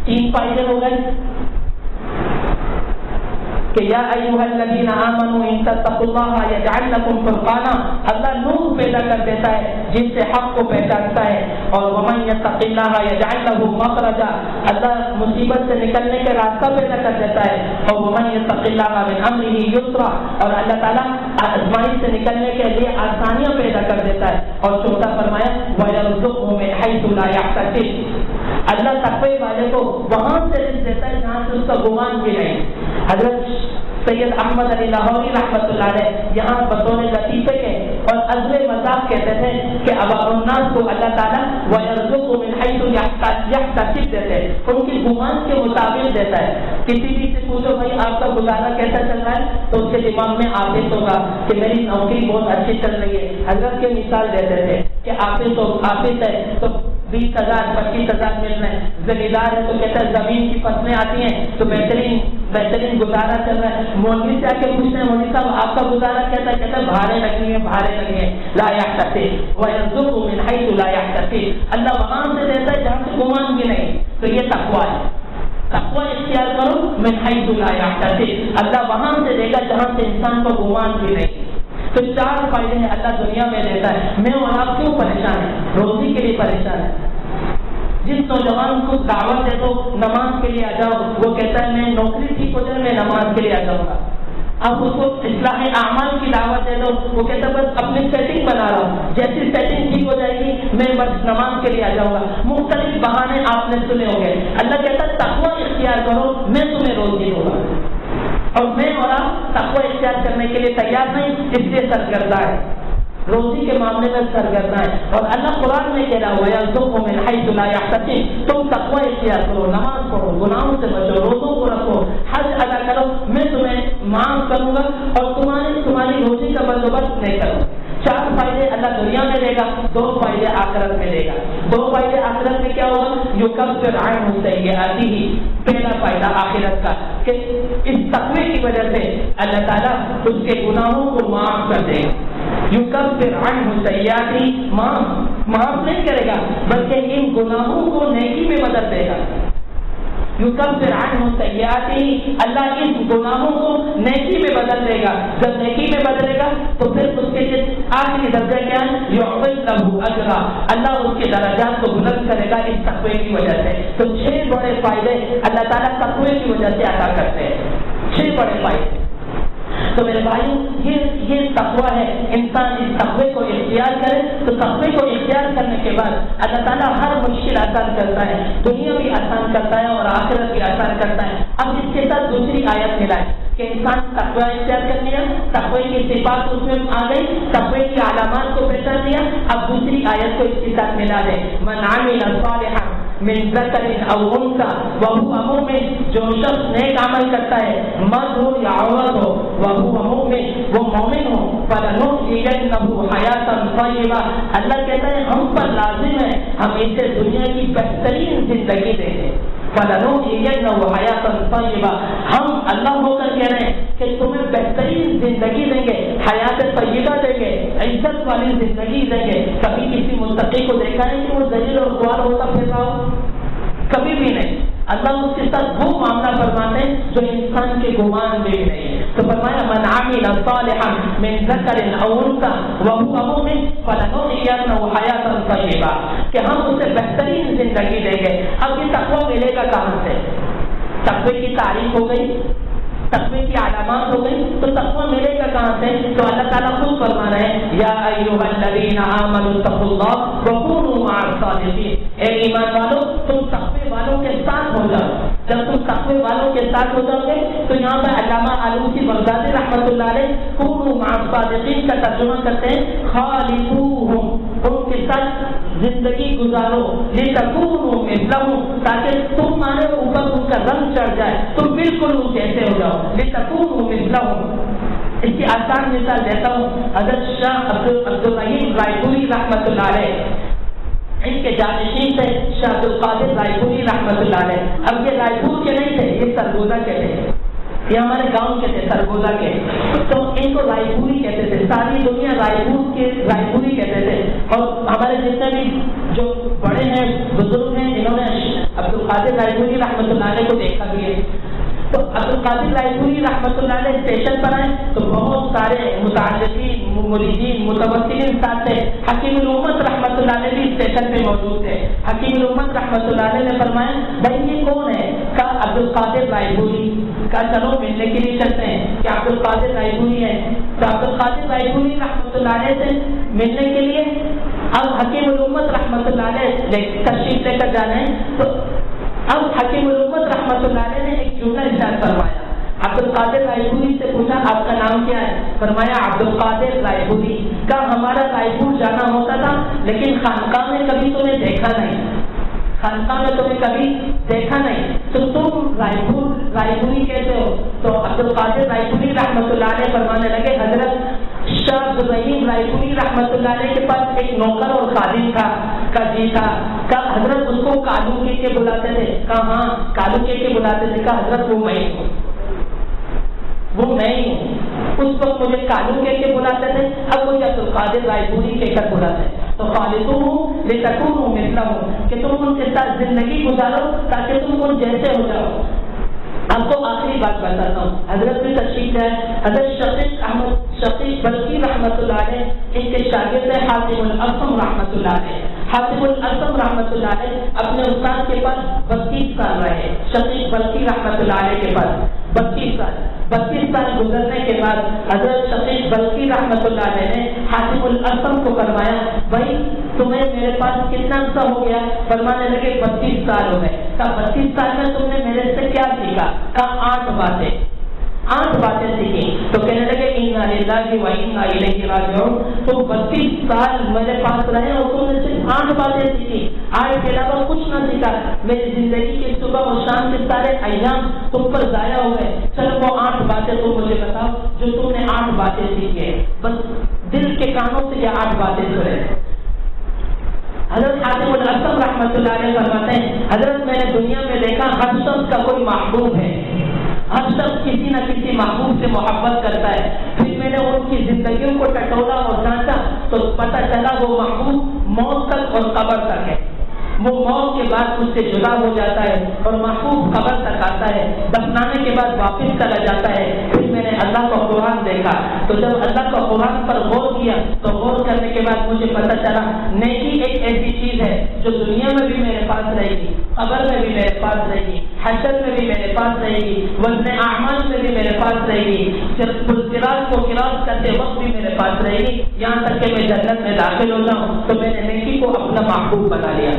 3 فائدے ہو گئے کہ یا ایھا الذین آمنوا ان تتقوا اللہ یجعل لکم فرقانا، اللہ نور پیدا کر دیتا ہے جس سے حق کو پہچانتا ہے، اور ومن یتق اللہ یجعل لہ مخرجا، اللہ مصیبت سے نکلنے کا راستہ پیدا کر دیتا ہے، اور ومن یتق اللہ من امرہ یسرا، اور اللہ تعالیٰ آزمائش سے نکلنے کے لیے آسانیاں پیدا کر دیتا ہے۔ اور چوتھا فرمایا وَيَرْزُقْهُ مِنْ حَيْثُ لَا يَحْتَسِبُ، اللہ تقوی والے کو وہاں سے رزق دیتا ہے جہاں سے اس کا گمان بھی نہیں۔ حضرت سید احمد علی لاہوری رحمۃ اللہ علیہ یہاں بطور لطیفے کے اور عزم مذاق کہتے تھے کہ عوام الناس کو اللہ تعالیٰ وَيَرْزُقُهُ مِنْ حَيْثُ يَحْتَسِبُ دیتے ہیں، ان کی گمان کے مطابق دیتا ہے۔ کسی بھی سے پوچھو بھائی آپ کا گزارا کیسا چل رہا ہے تو اس کے دماغ میں آفس ہوگا کہ میری نوکری بہت اچھی چل رہی ہے۔ حضرت کے مثال دیتے تھے کہ آفس ہے تو 20,000 25,000 مل رہے ہیں، زمیندار ہے تو کہتا ہے زمین کی فصلیں آتی ہیں تو بہترین گزارا چل رہا ہے۔ مولوی سے آ کے پوچھتے ہیں مولوی صاحب آپ کا گزارا کہتا ہے بھاڑے لگی ہے لا يحتسب ويرزقه من حيث لا يحتسب، اللہ وہاں سے دیتا ہے جہاں سے گمان بھی نہیں۔ تو یہ تقویٰ ہے، تقویٰ اختیار کرو من حيث لا يحتسب، اللہ وہاں سے دے گا جہاں سے انسان کو گمان بھی نہیں۔ تو 4 فائدے ہیں اللہ دنیا میں دیتا ہے۔ میں اور آپ کیوں پریشان ہیں؟ روزی کے لیے پریشان ہے۔ جس نوجوان کو دعوت دے دو نماز کے لیے آ جاؤ، وہ کہتا ہے میں نوکری ٹھیک ہو جائے میں نماز کے لیے آ جاؤں گا۔ اب اس کو اصلاح اعمال کی دعوت دے دو، وہ کہتا ہے بس اپنی سیٹنگ بنا رہا ہوں، جیسی سیٹنگ ٹھیک ہو جائے گی میں بس نماز کے لیے آ جاؤں گا۔ مختلف بہانے آپ نے سنے ہوں گے۔ اللہ کہتا ہے تقویٰ اختیار کرو میں تمہیں روزی دوں گا، اور میں اور آپ تقویٰ اختیار کرنے کے لیے تیار نہیں، اس لیے سرگردہ ہے، روزی کے معاملے میں سرگردہ ہے۔ اور اللہ قرآن میں کہہ رہا ہوا یرزقہ من حیث لا یحتسب، تم تقویٰ اختیار کرو، نماز پڑھو، گناہوں سے بچو، روزوں کو رکھو، حج ادا کرو، میں تمہیں معاف کروں گا اور تمہاری روزی کا بندوبست نہیں کروں۔ 4 فائدے اللہ دنیا میں دے گا، 2 فائدے آخرت میں دے گا۔ 2 فائدے آخرت میں کیا ہوگا؟ یکفر عنہ سیئاتہ، پہلا فائدہ آخرت کا کہ اس تقوی کی وجہ سے اللہ تعالیٰ اس کے گناہوں کو معاف کر دے گا۔ یکفر عنہ سیئاتہ، معاف نہیں کرے گا بلکہ ان گناہوں کو نیکی میں بدل دے گا۔ یکفر عنہ سیئاتہ، اللہ اس گناہوں کو نیکی میں بدل دے گا۔ جب نیکی میں بدلے گا تو پھر اس کے آخری درجہ کیا ہے؟ یعظم لہ اجرا، اللہ اس کے درجات کو بلند کرے گا اس تقوی کی وجہ سے۔ تو 6 بڑے فائدے اللہ تعالیٰ تقوی کی وجہ سے عطا کرتے ہیں، 6 بڑے فائدے۔ تو میرے بھائی یہ تقویٰ ہے، انسان اس تقوی کو اختیار کرے تو تقوی کو اختیار کرنے کے بعد اللہ تعالیٰ ہر مشکل آسان کرتا ہے، دنیا بھی آسان کرتا ہے اور آخرت بھی آسان کرتا ہے۔ اب اس کے ساتھ دوسری آیت ملا ہے کہ انسان تقوی اختیار کر لیا، تقوی کی صفات اس میں آ گئی، تقوی کی علامات کو پہچان لیا۔ اب دوسری آیت کو اس کے ساتھ ملا دے، من عمل صالحا من ذکر او انثى وهو مؤمن، جو شخص نیک عمل کرتا ہے مرد ہو یا عورت ہو، وهو مؤمن، وہ مومن ہو، فلنحيينه حیاتا طیبہ، اللہ کہتا ہے ہم پر لازم ہے ہم اسے دنیا کی بہترین زندگی دیں گے۔ فلنحيينه حیاتا طیبہ، ہم اللہ ہو کر کہہ رہے ہیں کہ تمہیں بہترین زندگی دیں گے، حیات طیبہ دیں گے، عزت والی زندگی دیں گے۔ کبھی کسی متقی کو دیکھا ہے کہ وہ ذلیل اور خوار ہوتا پھر رہا ہو؟ کبھی بھی نہیں۔ اللہ اس کے ساتھ وہ معاملہ فرماتے ہیں جو انسان کے گمان میں بھی نہیں ہے. تو فرمایا من عمل صالحا من ذکر او انثى وهو مؤمن فلنحيينه حیاتا طیبہ, کہ ہم اسے بہترین زندگی دیں گے. اب یہ تقوی ملے گا کہاں سے؟ تقوی کی تعریف ہو گئی, تقوی کی علامات ہو گئی, تو تقوی ملے گا کہاں سے؟ تو اللہ تعالیٰ خود فرما رہے ہیں یا ایھا الذین آمنوا اتقوا اللہ وکونوا مع الصادقین, اے ایمان والو تم تقوی والوں کے ساتھ ہو جاؤ. جب تم تقوی والوں کے ساتھ ہو جاؤ گے تو یہاں پر علامہ آلوسی بغدادی رحمۃ اللہ علیہ کونوا مع الصادقین کا ترجمہ کرتے ہیں خالطوہم, ان کے ساتھ زندگی گزارو, لتکونوا مثلہم, تاکہ تمہارے اوپر ان کا رنگ چڑھ جائے, تم بالکل ان جیسے ہو جاؤ. لتکونوا مثلہم, اس کی آسان مثال دیتا ہوں. حضرت شاہ عبدالرحیم رائے پوری رحمۃ اللہ علیہ, ان کے جانشین تھے شاہ عبدالقادر رائے پوری رحمۃ اللہ علیہ. اب یہ رائے پور کے نہیں تھے, یہ سرگودا کے تھے, یہ ہمارے گاؤں کے تھے سرگودا کے. تو ان کو رائے پوری کہتے تھے, ساری دنیا رائے پوری کہتے تھے. اور ہمارے جتنے بھی جو بڑے ہیں بزرگ ہیں انہوں نے عبدالقادر رائے پوری رحمۃ اللہ علیہ کو دیکھا بھی ہے. تو عبدالقادر رائے پوری رحمۃ اللہ علیہ اسٹیشن پر آئے تو بہت سارے متعلقین مریدین متوسلین ساتھ تھے. حکیم الامت رحمۃ اللہ علیہ بھی اسٹیشن پہ موجود تھے. حکیم الامت رحمۃ اللہ علیہ نے فرمایا بھائی یہ کون ہے؟ کہا عبدالقادر رائے پوری. کہا چلو ملنے کے لیے چلتے ہیں کہ عبدالقادر رائے پوری ہے. تو عبدالقادر رائے پوری رحمۃ اللہ علیہ سے ملنے کے لیے اب حکیم الامت رحمۃ اللہ علیہ تشریف لے کر جانا ہے. تو اب حکیم الامت رحمۃ اللہ علیہ نے ایک جملہ ارشاد فرمایا. عبدالقادر رائے پوری سے پوچھا آپ کا نام کیا ہے؟ فرمایا عبدالقادر رائے پوری. کہا ہمارا رائے پور جانا ہوتا تھا لیکن خانقاہ میں کبھی تمہیں دیکھا نہیں, خانقاہ میں تمہیں کبھی دیکھا نہیں, تو تم رائے پوری کہتے ہو. تو عبدالقادر رائے پوری رحمۃ اللہ علیہ فرمانے لگے حضرت شاہ عبدالرحیم رائے پوری رحمۃ اللہ علیہ کے پاس ایک نوکر اور خادم تھا. کہا حضرت اس کو کالو کے بلاتے تھے. کہا ہاں کالو کے بلاتے تھے. کہا حضرت وہ میں ہوں. اس وقت مجھے کالو کے بلاتے تھے, اب مجھے عبدالقادر رائے پوری کہہ کر بلاتے ہیں. تو خالطوہم لتکونوا مثلہم, کہ تم ان کے ساتھ زندگی گزارو تاکہ تم ان جیسے ہو جاؤ. آپ کو آخری بات بتاتا ہوں. حضرت بھی تشریف ہے, حضرت شقیق بلخی رحمۃ اللہ علیہ, ان کے شاگرد ہے حاتم الاسم رحمۃ اللہ علیہ. حاتم الاسم رحمۃ اللہ علیہ اپنے استاد کے پاس 32 سال رہے. شقیق بلخی رحمۃ اللہ علیہ کے پاس 32 سال گزرنے کے بعد حضرت شقیق بلخی رحمۃ اللہ علیہ نے حاتم الاسم کو فرمایا بھائی تمہیں میرے پاس کتنا عرصہ ہو گیا؟ فرمانے لگے 32 سال ہو گئے. کہا 32 سال میں تم نے میرے سے کیا سیکھا؟ کہا 8 باتیں سیکھی. تو کہنے لگے انا للہ و انا الیہ راجعون. تو 32 سال میرے پاس رہے اور تم نے صرف 8 باتیں سیکھی, 8 کے علاوہ کچھ نہ سیکھا. میری زندگی کے صبح اور شام کے سارے ایام تم پر ضائع ہو گئے. چلو وہ 8 باتیں تم مجھے بتاؤ جو تم نے 8 باتیں سیکھی ہے. بس دل کے کانوں سے یہ 8 باتیں سنے. حضرت حاتم الاسم رحمۃ اللہ علیہ فرماتے ہیں حضرت میں نے دنیا میں دیکھا ہر شخص کا کوئی محبوب ہے, ہر شخص کسی نہ کسی محبوب سے محبت کرتا ہے. پھر میں نے ان کی زندگیوں کو ٹٹولا اور جانچا تو پتہ چلا وہ محبوب موت تک اور قبر تک ہے. وہ موت کے بعد اس سے جدا ہو جاتا ہے اور محبوب قبر تک آتا ہے, دفنانے کے بعد واپس چلا جاتا ہے. پھر میں نے اللہ کا قرآن دیکھا تو جب اللہ کا قرآن پر غور کیا تو غور کرنے کے بعد مجھے پتہ چلا نیکی ایک ایسی چیز ہے جو دنیا میں بھی میرے پاس رہے گی, قبر میں بھی میرے پاس رہے گی, حشر میں بھی میرے پاس رہے گی, وزن اعمال میں بھی میرے پاس رہے گی, صراط کو کراس کرتے وقت بھی میرے پاس رہے گی, یہاں تک کہ میں جنت میں داخل ہو جاؤں. تو میں نے نیکی کو اپنا محبوب بنا لیا,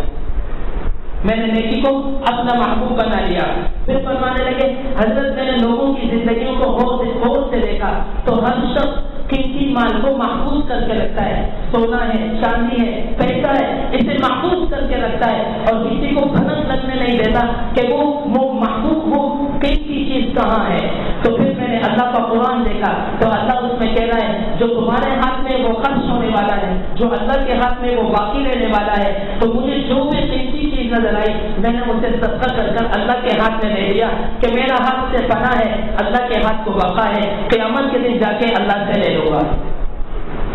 میں نے نیکی کو اپنا محبوب بنا لیا. پھر فرمانے لگے حضرت میں نے لوگوں کی زندگیوں کو غور سے دیکھا تو ہر شخص قیمتی مال کو محفوظ کر کے رکھتا ہے. سونا ہے, چاندی ہے, پیسہ ہے, اسے محفوظ کر کے رکھتا ہے اور کسی کو بھنک لگنے نہیں دیتا کہ وہ محفوظ وہ قیمتی چیز کہاں ہے. تو پھر میں نے اللہ کا قرآن دیکھا تو اللہ اس میں کہہ رہا ہے جو تمہارے ہاتھ میں وہ خرچ ہونے والا ہے, جو اللہ کے ہاتھ میں وہ باقی رہنے والا ہے. تو مجھے جو بھی قیمتی چیز نظر آئی میں نے اسے صدقہ کر کر اللہ کے ہاتھ میں دے دیا کہ میرا ہاتھ سے پناہ ہے, اللہ کے ہاتھ کو بقا ہے, قیامت کے دن جا کے اللہ سے لے لوں گا.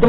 2